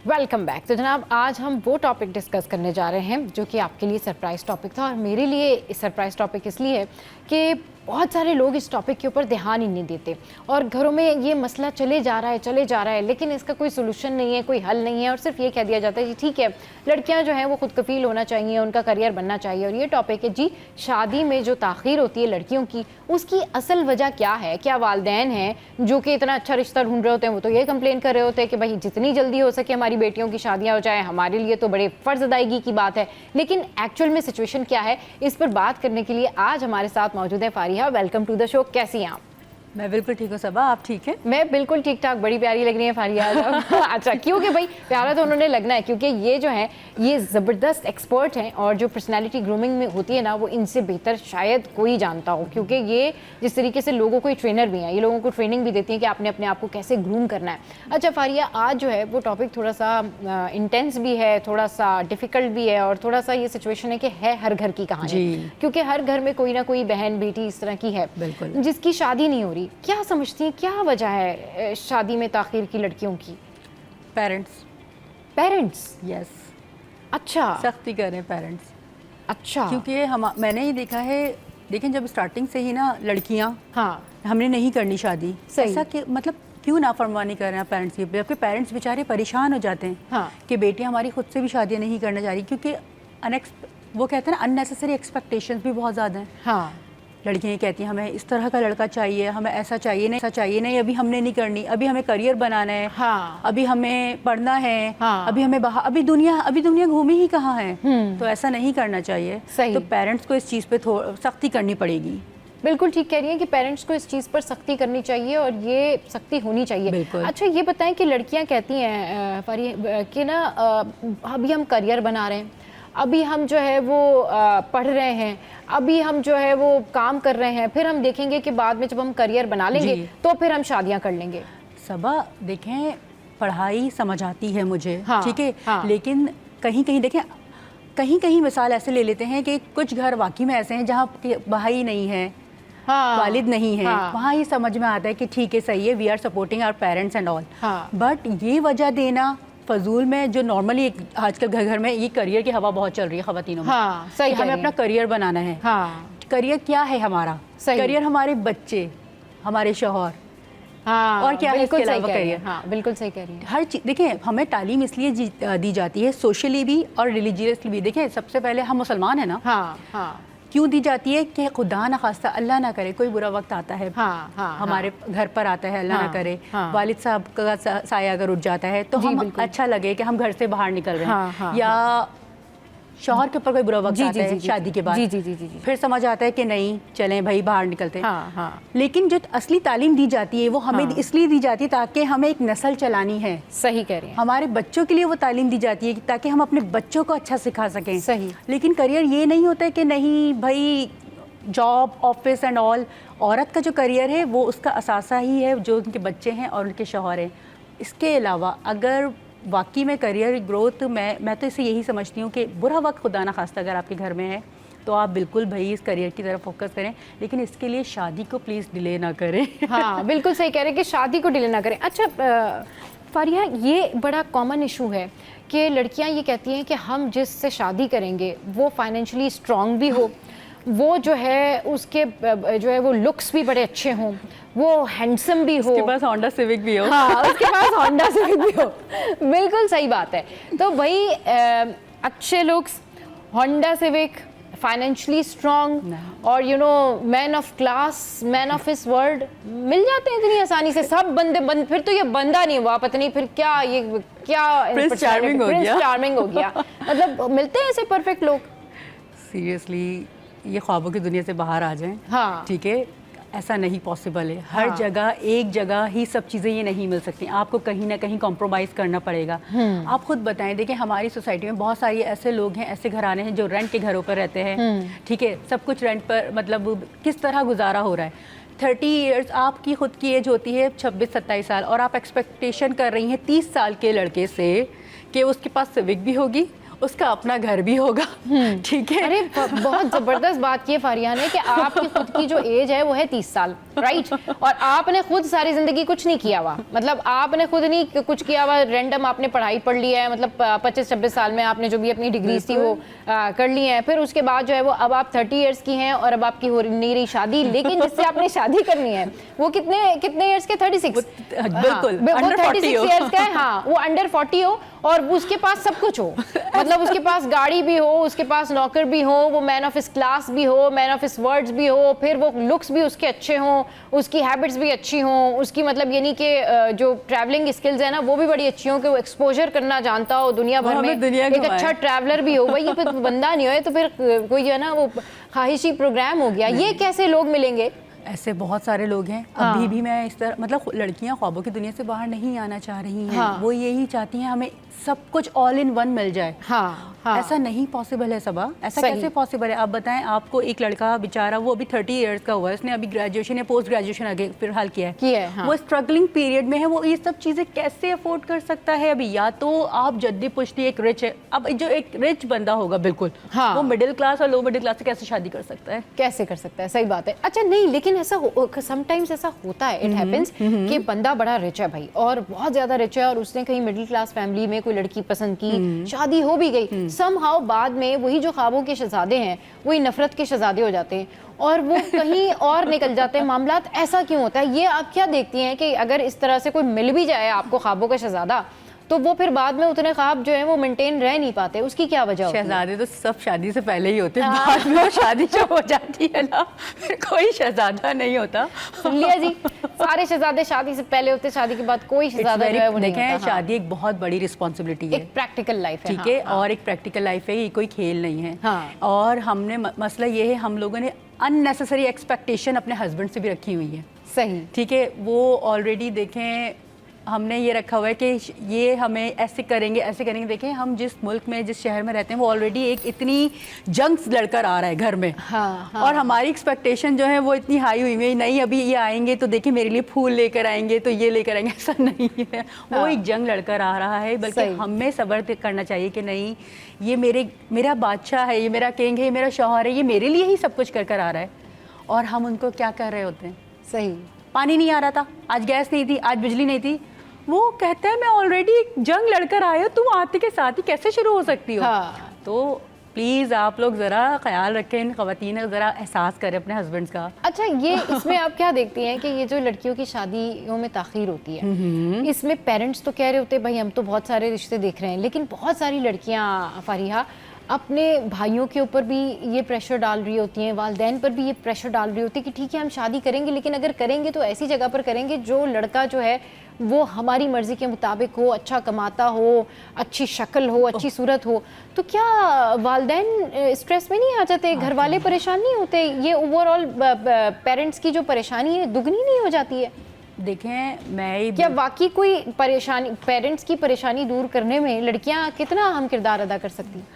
A: Welcome back. तो जनाब आज हम वो टॉपिक डिस्कस करने जा रहे हैं जो कि आपके लिए सरप्राइज टॉपिक था, और मेरे लिए सरप्राइज टॉपिक इसलिए है कि बहुत सारे लोग इस टॉपिक के ऊपर ध्यान ही नहीं देते और घरों में ये मसला चले जा रहा है, लेकिन इसका कोई सोल्यूशन नहीं है, कोई हल नहीं है, और सिर्फ ये कह दिया जाता है जी ठीक है लड़कियां जो हैं वो खुद कफील होना चाहिए, उनका करियर बनना चाहिए। और ये टॉपिक है जी शादी में जो ताख़ीर होती है लड़कियों की, उसकी असल वजह क्या है? क्या वालिदैन हैं जो कि इतना अच्छा रिश्ता ढूंढ रहे होते हैं, वो तो ये कंप्लेन कर रहे होते हैं कि भाई जितनी जल्दी हो सके हमारी बेटियों की शादियाँ हो जाए, हमारे लिए तो बड़े फ़र्ज़ अदायगी की बात है। लेकिन एक्चुअल में सिचुएशन क्या है, इस पर बात करने के लिए आज हमारे साथ मौजूद है Faria. Welcome to the show. कैसी हैं आप?
H: मैं बिल्कुल ठीक हूँ सबा, आप ठीक है?
A: मैं बिल्कुल ठीक ठाक। बड़ी प्यारी लग रही है फारिया। अच्छा, क्योंकि भाई प्यारा तो उन्होंने लगना है, क्योंकि ये जो है ये ज़बरदस्त एक्सपर्ट हैं और जो पर्सनालिटी ग्रूमिंग में होती है ना, वो इनसे बेहतर शायद कोई जानता हो, क्योंकि ये जिस तरीके से लोगों को ट्रेनर भी हैं, ये लोगों को ट्रेनिंग भी देती हैं कि आपने अपने आप को कैसे ग्रूम करना है। अच्छा फारिया, आज जो है वो टॉपिक थोड़ा सा इंटेंस भी है, थोड़ा सा डिफ़िकल्ट भी है, और थोड़ा सा ये सिचुएशन है कि है हर घर की कहानी, क्योंकि हर घर में कोई ना कोई बहन बेटी इस तरह की है जिसकी शादी नहीं हो रही। क्या समझती हैं क्या वजह है शादी में ताख़ीर की लड़कियों की? Parents
H: yes.
A: अच्छा,
H: सख्ती करें पेरेंट्स।
A: अच्छा,
H: क्योंकि मैंने ये देखा है, लेकिन जब स्टार्टिंग से ही ना लड़कियां हमने नहीं करनी शादी, ऐसा कि मतलब क्यों नाफरमानी कर रहे हैं पेरेंट्स की? जबकि पेरेंट्स बेचारे परेशान हो जाते हैं कि बेटियां हमारी खुद से भी शादियां नहीं करना चाह रही, क्योंकि वो कहते हैं ना अननेसेसरी एक्सपेक्टेशंस भी बहुत ज़्यादा हैं। लड़कियाँ कहती हैं हमें इस तरह का लड़का चाहिए, हमें ऐसा चाहिए नहीं, ऐसा चाहिए नहीं, अभी हमने नहीं करनी, अभी हमें करियर बनाना है, अभी हमें पढ़ना है, अभी हमें बाहर, अभी दुनिया घूमी ही कहाँ है, तो ऐसा नहीं करना चाहिए। तो पेरेंट्स को इस चीज़ पे सख्ती करनी पड़ेगी।
A: बिल्कुल ठीक कह रही हैं कि पेरेंट्स को इस चीज़ पर सख्ती करनी चाहिए और ये सख्ती होनी चाहिए। अच्छा ये बताएं कि लड़कियां कहती हैं कि ना अभी हम करियर बना रहे हैं, अभी हम जो है वो पढ़ रहे हैं, अभी हम जो है वो काम कर रहे हैं, फिर हम देखेंगे कि बाद में जब हम करियर बना लेंगे तो फिर हम शादियां कर लेंगे।
H: सबा देखें, पढ़ाई समझ आती है मुझे, ठीक है, लेकिन कहीं कहीं देखें, कहीं मिसाल ऐसे ले लेते हैं कि कुछ घर वाकई में ऐसे हैं जहाँ भाई नहीं है, वालिद नहीं है, वहाँ ये समझ में आता है कि ठीक है सही है, we are supporting our parents and all. But ये वजह देना फजूल में, जो नॉर्मली आजकल घर में ये करियर की हवा बहुत चल रही है खवातीनों में, सही हमें अपना करियर बनाना है। करियर क्या है हमारा? करियर हमारे बच्चे, हमारे शौहर, और क्या है इसके अलावा करियर?
A: बिल्कुल सही कह रही हैं।
H: हर चीज़ देखिए, हमें तालीम इसलिए दी जाती है सोशली भी और रिलीजियसली भी। देखिए सबसे पहले हम मुसलमान हैं ना, क्यों दी जाती है कि खुदा ना खास्ता अल्लाह ना करे कोई बुरा वक्त आता है, हमारे घर पर आता है, अल्लाह ना करे, वालिद साहब का साया अगर उठ जाता है तो हम अच्छा लगे कि हम घर से बाहर निकल रहे हैं, या शौहर के ऊपर कोई बुरा वक्त आता है शादी के बाद, फिर समझ आता है कि नहीं चलें भाई बाहर निकलते हैं। लेकिन जो असली तालीम दी जाती है वो हमें इसलिए दी जाती है ताकि हमें एक नस्ल चलानी है।
A: सही कह रही हैं।
H: हमारे बच्चों के लिए वो तालीम दी जाती है ताकि हम अपने बच्चों को अच्छा सिखा सकें।
A: सही।
H: लेकिन करियर ये नहीं होता है कि नहीं भाई जॉब ऑफिस एंड ऑल, औरत का जो करियर है वो उसका असासा ही है जो उनके बच्चे हैं और उनके शौहर हैं। इसके अलावा अगर वाकई में करियर ग्रोथ, मैं तो इसे यही समझती हूँ कि बुरा वक्त खुदा ना खास्ता अगर आपके घर में है तो आप बिल्कुल भाई इस करियर की तरफ फोकस करें, लेकिन इसके लिए शादी को प्लीज़ डिले ना करें।
A: बिल्कुल सही कह रहे हैं कि शादी को डिले ना करें। अच्छा फारिया, ये बड़ा कॉमन इशू है कि लड़कियां ये कहती हैं कि हम जिससे शादी करेंगे वो फाइनेंशियली स्ट्रांग भी हो, वो जो है उसके जो है वो लुक्स भी बड़े अच्छे हों, वो हैंडसम भी हो,
E: उसके पास होंडा सिविक भी हो।
A: हाँ, उसके पास होंडा सिविक भी हो। बिल्कुल सही बात है। तो भाई अच्छे looks, Honda Civic, financially strong और you know man of class, man of his word मिल जाते हैं इतनी आसानी से सब बंदे फिर तो ये बंदा नहीं हुआ, पता नहीं फिर क्या, ये क्या
E: प्रिंस चार्मिंग
A: हो गया। मतलब मिलते हैं ऐसे परफेक्ट लोग।
H: सीरियसली ये ख्वाबों की दुनिया से बाहर आ जाएं।
A: हाँ,
H: ठीक है, ऐसा नहीं पॉसिबल है। हर जगह एक जगह ही सब चीज़ें ये नहीं मिल सकती, आपको कहीं ना कहीं कॉम्प्रोमाइज़ करना पड़ेगा। आप खुद बताएं, देखिए हमारी सोसाइटी में बहुत सारे ऐसे लोग हैं, ऐसे घराने हैं जो रेंट के घरों पर रहते हैं। ठीक है, सब कुछ रेंट पर, मतलब किस तरह गुजारा हो रहा है। 30 ईयर्स आपकी खुद की एज होती है 26-27 साल और आप एक्सपेक्टेशन कर रही हैं 30 साल के लड़के से कि उसके पास सिविक भी होगी, उसका अपना घर भी होगा। ठीक है,
A: अरे बहुत ज़बरदस्त बात की है फारिया ने कि आपकी खुद की जो एज है वो है 30 साल, राइट, और आपने खुद सारी ज़िंदगी कुछ नहीं किया हुआ, मतलब आपने खुद नहीं कुछ किया हुआ, रैंडम आपने पढ़ाई पढ़ लिया है, मतलब 25-26 साल में आपने जो भी अपनी डिग्रीज थी वो कर ली है। फिर उसके बाद जो है वो अब आप 30 ईयर्स की हैं और अब आपकी हो नहीं रही शादी, लेकिन जिससे आपने शादी करनी है वो कितने ईयर्स के, 36,
H: बिल्कुल,
A: वो 36 ईयर्स का है। हाँ, वो अंडर 40 हो और उसके पास सब कुछ हो, मतलब उसके पास गाड़ी भी हो, उसके पास नौकर भी हो, वो मैन ऑफ हिज क्लास भी हो, मैन ऑफ हिज वर्ड्स भी हो, फिर वो लुक्स भी उसके अच्छे हों, उसकी हैबिट्स भी अच्छी हों, उसकी मतलब यानी कि जो ट्रैवलिंग स्किल्स है ना वो भी बड़ी अच्छी हों, कि वो एक्सपोजर करना जानता हो दुनिया भर में, एक अच्छा ट्रैवलर भी हो। भाई ये फिर बंदा नहीं हो तो फिर कोई जो है ना वो ख्वाहिशी प्रोग्राम हो गया। ये कैसे लोग मिलेंगे?
H: ऐसे बहुत सारे लोग हैं। अभी भी मैं इस तरह, मतलब लड़कियां ख्वाबों की दुनिया से बाहर नहीं आना चाह रही हैं। वो यही चाहती हैं हमें सब कुछ ऑल इन वन मिल जाए। ऐसा नहीं पॉसिबल है सबा, ऐसा कैसे पॉसिबल है? आप बताएं, आपको एक लड़का बेचारा, वो अभी 30 इयर्स का हुआ है, उसने अभी ग्रेजुएशन या पोस्ट ग्रेजुएशन आगे फिलहाल किया है। वो स्ट्रगलिंग पीरियड में है, वो ये सब चीज़ें कैसे अफोर्ड कर सकता है? अभी या तो आप जद्दी पुश्ती एक रिच है, अब जो एक रिच बंदा होगा बिल्कुल, वो मिडिल क्लास और लो मिडिल क्लास से कैसे शादी कर सकता है?
A: कैसे कर सकता है? सही बात है। अच्छा नहीं, लेकिन ऐसा समटाइम्स ऐसा होता है, इट हैपेंस कि बंदा बड़ा रिच है भाई और बहुत ज्यादा रिच है और उसने कहीं मिडिल क्लास फैमिली में कोई लड़की पसंद की, शादी हो भी गई, समहाउ बाद में वही जो ख्वाबों के शहजादे हैं वही नफरत के शहजादे हो जाते हैं और वो कहीं और निकल जाते हैं मामलात। ऐसा क्यों होता है? ये आप क्या देखती हैं कि अगर इस तरह से कोई मिल भी जाए आपको ख्वाबों का शहजादा तो वो फिर बाद में उतने ख्वाब जो है वो मेंटेन रह नहीं पाते, उसकी क्या वजह होती है?
H: शहजादे तो सब शादी से पहले ही होते हैं, बाद में वो शादी जो हो जाती है ना फिर कोई शहजादा नहीं होता।
A: सुन लिया जी, सारे शहजादे शादी से पहले होते, शादी के बाद कोई शहजादा जो है वो नहीं होता।
H: शादी एक बहुत बड़ी रिस्पॉन्सिबिलिटी है,
A: एक प्रैक्टिकल लाइफ है।
H: ठीक है, और एक प्रैक्टिकल लाइफ है, ये कोई खेल नहीं है। और हमने मसला ये है, हम लोगों ने अननेसेसरी एक्सपेक्टेशन अपने हस्बैंड से भी रखी हुई है।
A: सही,
H: ठीक है, वो ऑलरेडी देखें हमने ये रखा हुआ है कि ये हमें ऐसे करेंगे ऐसे करेंगे। देखें हम जिस मुल्क में जिस शहर में रहते हैं वो ऑलरेडी एक इतनी जंग लड़कर आ रहा है घर में। और हमारी एक्सपेक्टेशन जो है वो इतनी हाई हुई है, नहीं अभी ये आएंगे तो देखिए मेरे लिए फूल लेकर आएंगे तो ये लेकर आएंगे, ऐसा नहीं है। वो एक जंग लड़कर आ रहा है, बल्कि हमें सब्र करना चाहिए कि नहीं ये मेरा बादशाह है, ये मेरा किंग है, ये मेरा शौहर है, ये मेरे लिए ही सब कुछ कर आ रहा है। और हम उनको क्या कर रहे होते हैं?
A: सही, पानी
H: नहीं आ रहा था, आज गैस नहीं थी, आज बिजली नहीं थी, वो कहता है मैं ऑलरेडी जंग लड़कर आया, तुम आते के साथ ही कैसे शुरू हो सकती हो? तो प्लीज़ आप लोग ज़रा ख्याल रखें, इन ख़वातीन ज़रा एहसास करें अपने हस्बैंड्स का।
A: अच्छा, ये इसमें आप क्या देखती हैं कि ये जो लड़कियों की शादियों में ताख़ीर होती है, इसमें पेरेंट्स तो कह रहे होते हैं भाई हम तो बहुत सारे रिश्ते देख रहे हैं, लेकिन बहुत सारी लड़कियाँ फारिहा अपने भाइयों के ऊपर भी ये प्रेशर डाल रही होती हैं, वालिदैन पर भी ये प्रेशर डाल रही होती है कि ठीक है हम शादी करेंगे, लेकिन अगर करेंगे तो ऐसी जगह पर करेंगे जो लड़का जो है वो हमारी मर्ज़ी के मुताबिक हो, अच्छा कमाता हो, अच्छी शक्ल हो, अच्छी सूरत हो। तो क्या वालिदैन स्ट्रेस में नहीं आ जाते? घर वाले परेशान नहीं होते? ये ओवरऑल पेरेंट्स की जो परेशानी है दुगनी नहीं हो जाती है?
H: देखें मैं
A: क्या वाकई कोई परेशानी, पेरेंट्स की परेशानी दूर करने में लड़कियाँ कितना अहम किरदार अदा कर सकती हैं?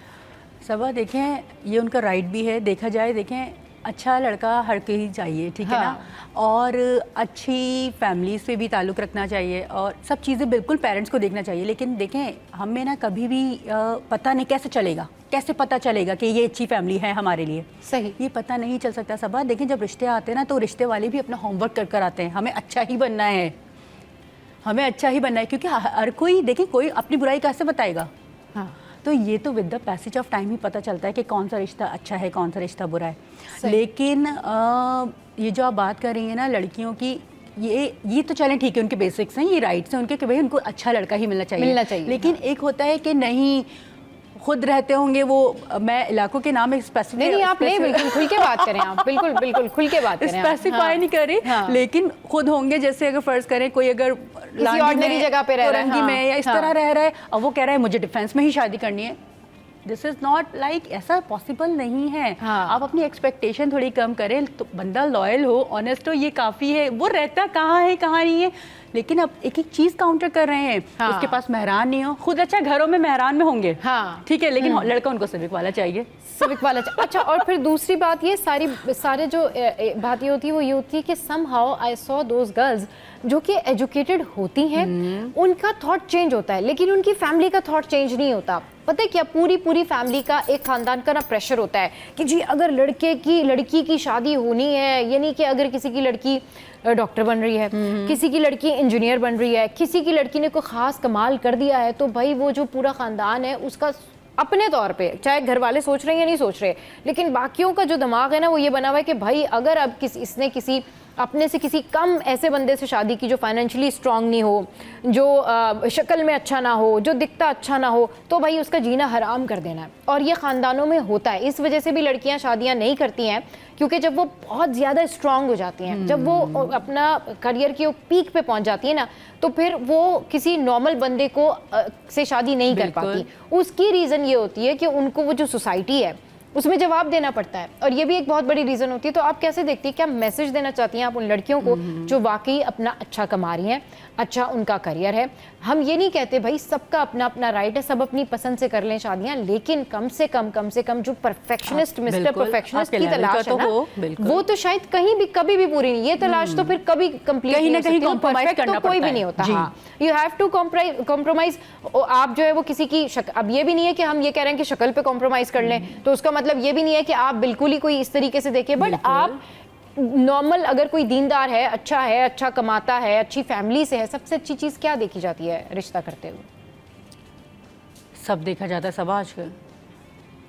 H: सबा देखें ये उनका राइट भी है, देखा जाए देखें अच्छा लड़का हर कोई चाहिए, ठीक है ना, और अच्छी फैमिली से भी ताल्लुक़ रखना चाहिए और सब चीज़ें बिल्कुल पेरेंट्स को देखना चाहिए। लेकिन देखें हमें ना कभी भी पता नहीं कैसे पता चलेगा कि ये अच्छी फैमिली है हमारे लिए।
A: सही,
H: ये पता नहीं चल सकता सबा। देखें जब रिश्ते आते हैं ना तो रिश्ते वाले भी अपना होमवर्क कर आते हैं, हमें अच्छा ही बनना है, हमें अच्छा ही बनना है, क्योंकि हर कोई देखिए कोई अपनी बुराई कैसे बताएगा। हाँ, तो ये तो with the passage of time ही पता चलता है कि कौन सा रिश्ता अच्छा है, कौन सा रिश्ता बुरा है। लेकिन ये जो आप बात कर रही हैं ना लड़कियों की, ये तो चलें ठीक है, उनके बेसिक्स हैं, ये राइट्स हैं उनके कि भाई उनको अच्छा लड़का ही मिलना चाहिए। लेकिन एक होता है कि नहीं खुद रहते होंगे वो, मैं इलाकों के नाम स्पेसिफाई
A: नहीं आप नहीं, बिल्कुल खुल के बात करें आप, बिल्कुल खुल के बात करें,
H: स्पेसिफाई नहीं कर रही, लेकिन खुद होंगे। जैसे अगर फर्ज करें कोई अगर
A: ऑर्डिनरी जगह पे रह रहा है,
H: में या इस तरह रह रहा है, अब वो कह रहा है मुझे डिफेंस में ही शादी करनी है, दिस इज नॉट लाइक, ऐसा पॉसिबल नहीं है। आप अपनी एक्सपेक्टेशन थोड़ी कम करें, तो बंदा लॉयल हो, ऑनेस्ट हो, ये काफ़ी है। वो रहता कहाँ है कहाँ नहीं है, लेकिन अब एक एक चीज़ काउंटर कर रहे हैं। उसके पास मेहरान नहीं हो, खुद अच्छा घरों में मेहरान में होंगे, ठीक है, लेकिन लड़का उनको सिविक वाला चाहिए,
A: सिविक वाला अच्छा। और फिर दूसरी बात ये सारे जो बात ये होती है वो ये होती है कि somehow I saw those girls जो कि एजुकेटेड होती हैं, उनका थॉट चेंज होता है, लेकिन उनकी फैमिली का थॉट चेंज नहीं होता। पता है क्या, पूरी फैमिली का, एक खानदान का ना प्रेशर होता है कि जी अगर लड़की की शादी होनी है, यानी कि अगर किसी की लड़की डॉक्टर बन रही है, किसी की लड़की इंजीनियर बन रही है, किसी की लड़की ने कोई ख़ास कमाल कर दिया है, तो भाई वो जो पूरा ख़ानदान है उसका अपने तौर पे, चाहे घर वाले सोच रहे हैं या नहीं सोच रहे, लेकिन बाकियों का जो दिमाग है ना वो ये बना हुआ है कि भाई अगर अब इसने किसी अपने से किसी कम ऐसे बंदे से शादी की जो फाइनेंशियली स्ट्रांग नहीं हो, जो शक्ल में अच्छा ना हो, जो दिखता अच्छा ना हो, तो भाई उसका जीना हराम कर देना है। और ये ख़ानदानों में होता है, इस वजह से भी लड़कियां शादियां नहीं करती हैं, क्योंकि जब वो बहुत ज़्यादा स्ट्रांग हो जाती हैं, जब वो अपना करियर की पीक पे पहुंच जाती है ना, तो फिर वो किसी नॉर्मल बंदे को से शादी नहीं कर पाती। उसकी रीज़न ये होती है कि उनको वो जो सोसाइटी है उसमें जवाब देना पड़ता है, और ये भी एक बहुत बड़ी रीज़न होती है। तो आप कैसे देखती हैं, क्या मैसेज देना चाहती हैं आप उन लड़कियों को जो वाकई अपना अच्छा कमा रही हैं, अच्छा उनका करियर है? हम ये नहीं कहते भाई सबका अपना अपना राइट है, सब अपनी पसंद से कर लें शादियां, लेकिन कम से कम जो परफेक्शनिस्ट मिस्टर परफेक्शनिस्ट की तलाश है ना, वो तो शायद कहीं भी कभी भी पूरी नहीं, ये तलाश तो फिर कभी कंप्लीट नहीं हो सकती, परफेक्ट तो कोई भी नहीं होता। You have to compromise. आप जो है वो किसी की अब ये भी नहीं है कि हम ये कह रहे हैं कि शक्ल पे कॉम्प्रोमाइज कर लें, तो उसका मतलब ये भी नहीं है कि आप बिल्कुल ही कोई इस तरीके से देखें, बट आप नॉर्मल अगर कोई दीनदार है, अच्छा कमाता है, अच्छी फैमिली से है, सबसे अच्छी चीज़ क्या देखी जाती है रिश्ता करते हुए? सब देखा जाता है सब आजकल।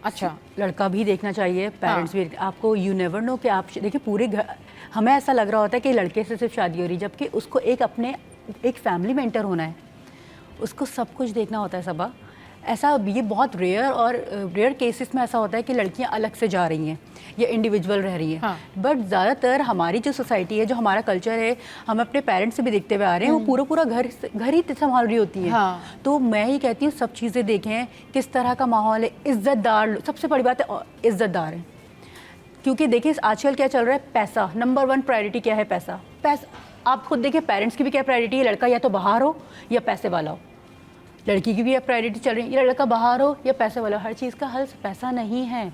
A: अच्छा, लड़का भी देखना चाहिए, पेरेंट्स भी। आपको यू नेवर नो कि आप देखिए पूरे घर, हमें ऐसा लग रहा होता है कि लड़के से सिर्फ शादी हो रही, जबकि उसको एक फैमिली मेंटर होना है, उसको सब कुछ देखना होता है सबा। ऐसा ये बहुत रेयर केसेस में ऐसा होता है कि लड़कियां अलग से जा रही हैं या इंडिविजुअल रह रही हैं, बट ज़्यादातर हमारी जो सोसाइटी है, जो हमारा कल्चर है, हम अपने पेरेंट्स से भी देखते हुए आ रहे हैं, वो पूरा घर ही संभाल रही होती हैं। तो मैं ही कहती हूँ सब चीज़ें देखें, किस तरह का माहौल है, इज़्ज़तदार, सबसे बड़ी बात है इज़्ज़तदार है। क्योंकि देखिए आजकल क्या चल रहा है, पैसा नंबर 1 प्रायोरिटी क्या है, पैसा। आप खुद देखिए पेरेंट्स की भी क्या प्रायोरिटी है, लड़का या तो बाहर हो या पैसे वाला हो, लड़की की भी अब प्रायोरिटी चल रही है, ये लड़का बाहर हो या पैसे वाला हो। हर चीज़ का हल पैसा नहीं है,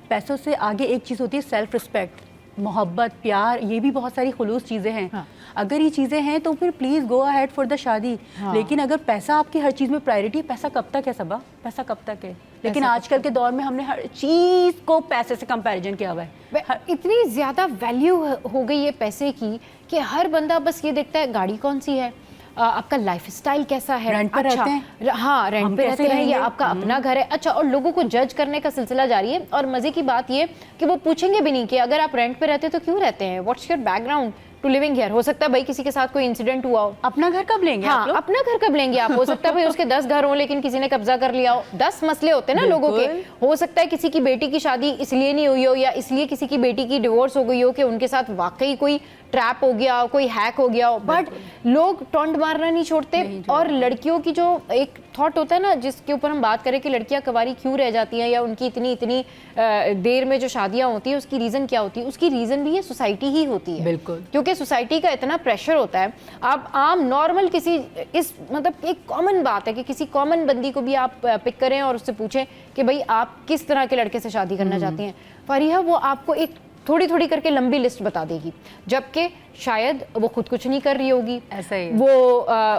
A: पैसों से आगे एक चीज़ होती है सेल्फ रिस्पेक्ट, मोहब्बत, प्यार, ये भी बहुत सारी खुलूस चीज़ें हैं। अगर ये चीज़ें हैं तो फिर please go ahead for the शादी। लेकिन अगर पैसा आपकी हर चीज़ में प्रायोरिटी, पैसा कब तक है सबा, पैसा कब तक है? लेकिन आजकल के दौर में हमने हर चीज़ को पैसे से कंपैरिजन किया हुआ है। इतनी ज़्यादा वैल्यू हो गई है पैसे की कि हर बंदा बस ये देखता है गाड़ी कौन सी है, आपका लाइफस्टाइल कैसा है,
H: रेंट पे रहते हैं,
A: हाँ रेंट पे रहते हैं, या आपका अपना घर है। अच्छा, और लोगों को जज करने का सिलसिला जारी है। और मजे की बात ये कि वो पूछेंगे भी नहीं कि अगर आप रेंट पे रहते तो क्यों रहते हैं, what's your background to living here. हो सकता है भाई किसी के साथ कोई इंसिडेंट हुआ हो,
H: अपना घर कब लेंगे आप लोग?
A: अपना घर कब लेंगे आप? हो सकता है भाई उसके 10 घर हो लेकिन किसी ने कब्जा कर लिया हो, 10 मसले होते हैं ना लोगों के। हो सकता है किसी की बेटी की शादी इसलिए नहीं हुई हो, या इसलिए किसी की बेटी की डिवोर्स हो गई हो कि उनके साथ वाकई कोई ट्रैप हो गया हो, कोई हैक हो गया हो, बट लोग टॉन्ट मारना नहीं छोड़ते। और लड़कियों की जो एक थॉट होता है ना, जिसके ऊपर हम बात करें कि लड़कियां कवारी क्यों रह जाती हैं या उनकी इतनी देर में जो शादियां होती है उसकी रीज़न क्या होती है, उसकी रीज़न भी ये सोसाइटी ही होती है।
H: बिल्कुल,
A: क्योंकि सोसाइटी का इतना प्रेशर होता है। आप आम नॉर्मल किसी मतलब एक कॉमन बात है कि किसी कॉमन बंदी को भी आप पिक करें और उससे पूछें कि भाई आप किस तरह के लड़के से शादी करना चाहती हैं, फरीहा वो आपको एक थोड़ी थोड़ी करके लंबी लिस्ट बता देगी, जबकि शायद वो खुद कुछ नहीं कर रही होगी,
H: ऐसा ही
A: वो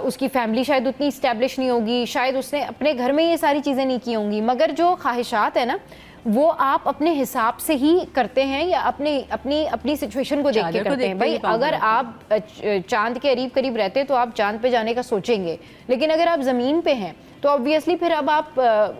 A: उसकी फैमिली शायद उतनी इस्टेब्लिश नहीं होगी, शायद उसने अपने घर में ये सारी चीज़ें नहीं की होंगी, मगर जो ख्वाहिशात है ना वो आप अपने हिसाब से ही करते हैं या अपने अपनी सिचुएशन को देख के करते हैं। भाई अगर आप चांद के करीब रहते तो आप चांद पे जाने का सोचेंगे, लेकिन अगर आप ज़मीन पे हैं तो ऑब्वियसली फिर अब आप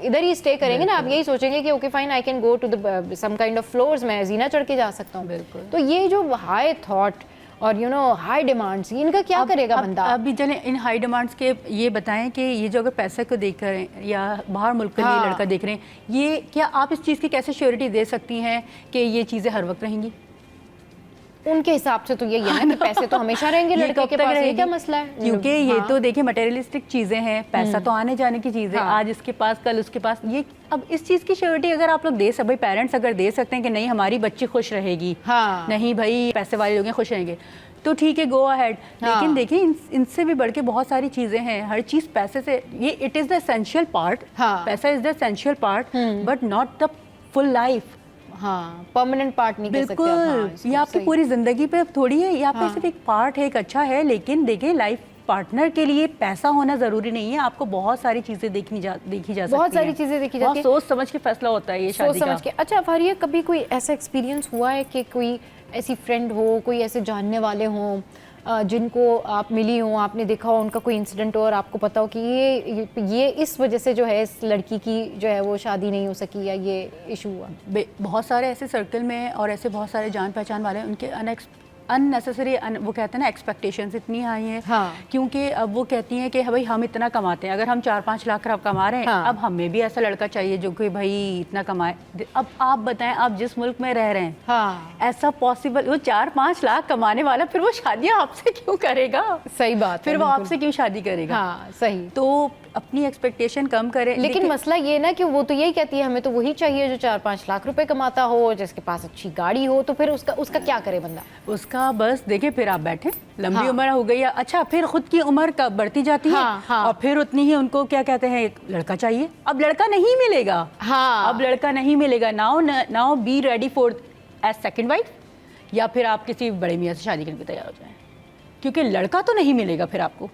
A: इधर ही स्टे करेंगे ना, आप यही सोचेंगे कि okay fine I can go to the some kind of floors, मैं जीना चढ़ के जा सकता हूँ।
H: बिल्कुल।
A: तो ये जो हाई थॉट और हाई डिमांड्स, इनका क्या करेगा बंदा?
H: अभी चले इन हाई डिमांड्स के ये बताएं कि ये जो अगर पैसे को देख रहे हैं या बाहर मुल्क के लिए लड़का देख रहे हैं, ये क्या आप इस चीज़ की कैसे श्योरिटी दे सकती हैं कि ये चीज़ें हर वक्त रहेंगी?
A: उनके हिसाब से तो यही है ना कि पैसे तो हमेशा रहेंगे लड़के के पास, ये क्या मसला है?
H: क्योंकि ये तो देखिए मटेरियलिस्टिक चीज़ें हैं, पैसा तो आने जाने की चीज़ है, आज इसके पास कल उसके पास। ये अब इस चीज़ की श्योरिटी अगर आप लोग दे सकते, भाई पेरेंट्स अगर दे सकते हैं कि नहीं हमारी बच्ची खुश रहेगी, नहीं भाई पैसे वाले लोग खुश रहेंगे, तो ठीक है, गो अहेड। लेकिन देखिए इनसे भी बढ़ के बहुत सारी चीज़ें हैं, हर चीज़ पैसे से, ये it is the essential part, पैसा is the essential part but not the full life.
A: हाँ, परमानेंट पार्ट नहीं कह सकते आप।
H: बिल्कुल, ये आपकी पूरी ज़िंदगी पे थोड़ी है, ये आपका सिर्फ एक पार्ट है, एक अच्छा है, लेकिन देखिए लाइफ पार्टनर के लिए पैसा होना जरूरी नहीं है, आपको बहुत सारी चीजें देखी जा सकती हैं,
A: बहुत सारी चीजें देखी जाती हैं,
H: सोच समझ के फैसला होता है ये शादी का।
A: सोच समझ के। अच्छा फारिया, कभी कोई ऐसा एक्सपीरियंस हुआ है कि कोई ऐसी फ्रेंड हो, कोई ऐसे जानने वाले हों जिनको आप मिली हो, आपने देखा हो उनका कोई इंसिडेंट हो और आपको पता हो कि ये इस वजह से जो है इस लड़की की जो है वो शादी नहीं हो सकी या ये इशू हुआ?
H: बहुत सारे ऐसे सर्कल में और ऐसे बहुत सारे जान पहचान वाले उनके अननेसेसरी वो कहते हैं ना एक्सपेक्टेशंस इतनी हाई हैं, क्योंकि अब वो कहती हैं कि भाई हम इतना कमाते हैं, अगर हम 4-5 लाख कमा रहे हैं, अब हमें भी ऐसा लड़का चाहिए जो कि भाई इतना कमाए। अब आप बताएं, आप जिस मुल्क में रह रहे हैं, ऐसा पॉसिबल, वो 4-5 लाख कमाने वाला फिर वो शादियां आपसे क्यों करेगा?
A: सही बात,
H: फिर वो आपसे क्यों शादी करेगा?
A: हाँ, सही।
H: तो अपनी एक्सपेक्टेशन कम करें।
A: लेकिन मसला ये ना कि वो तो यही कहती है हमें तो वही चाहिए जो 4-5 लाख रुपए कमाता हो, जिसके पास अच्छी गाड़ी हो, तो फिर उसका क्या करे बंदा?
H: उसका बस देखिए, फिर आप बैठे, लंबी उम्र हो गई है, अच्छा फिर खुद की उम्र कब बढ़ती जाती है, और फिर उतनी ही उनको क्या कहते हैं, एक लड़का चाहिए। अब लड़का नहीं मिलेगा, अब लड़का नहीं मिलेगा। Now be ready for as second wife, या फिर आप किसी बड़े मियाँ से शादी करके तैयार हो जाएं, क्योंकि लड़का तो नहीं मिलेगा फिर आपको,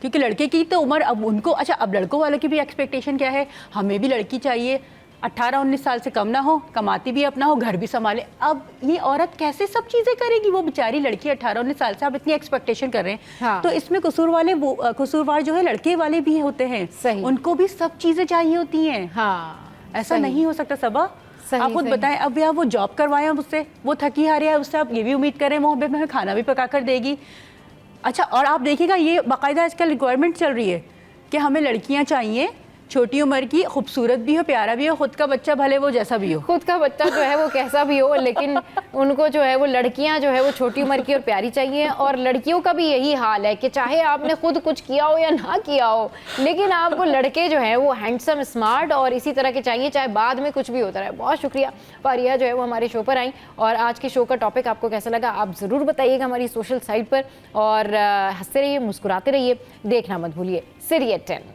H: क्योंकि लड़के की तो उम्र अब उनको, अच्छा अब लड़कों वालों की भी एक्सपेक्टेशन क्या है, हमें भी लड़की चाहिए 18-19 साल से कम ना हो, कमाती भी अपना हो, घर भी संभाले। अब ये औरत कैसे सब चीज़ें करेगी? वो बेचारी लड़की 18-19 साल से आप इतनी एक्सपेक्टेशन कर रहे हैं, तो इसमें कसूरवार जो है लड़के वाले भी होते हैं, उनको भी सब चीज़ें चाहिए होती हैं। ऐसा नहीं हो सकता सबा। आप खुद बताएं, अब यार वो जॉब करवाएं मुझसे, वो थकी हारी है, उससे आप ये भी उम्मीद करें वो हमें खाना भी पका कर देगी। अच्छा, और आप देखिएगा ये बाकायदा आजकल रिक्वायरमेंट चल रही है कि हमें लड़कियां चाहिए छोटी उम्र की, खूबसूरत भी हो, प्यारा भी हो, खुद का बच्चा भले वो जैसा भी हो,
A: खुद का बच्चा जो है वो कैसा भी हो, लेकिन उनको जो है वो लड़कियां जो है वो छोटी उम्र की और प्यारी चाहिए। और लड़कियों का भी यही हाल है कि चाहे आपने खुद कुछ किया हो या ना किया हो, लेकिन आपको लड़के जो है वो हैंडसम, स्मार्ट और इसी तरह के चाहिए, चाहे बाद में कुछ भी होता रहे। बहुत शुक्रिया फारिया जो है वो हमारे शो पर आई, और आज के शो का टॉपिक आपको कैसा लगा आप ज़रूर बताइएगा हमारी सोशल साइट पर, और हंसते रहिए, मुस्कुराते रहिए, देखना मत भूलिए सीरियल 10।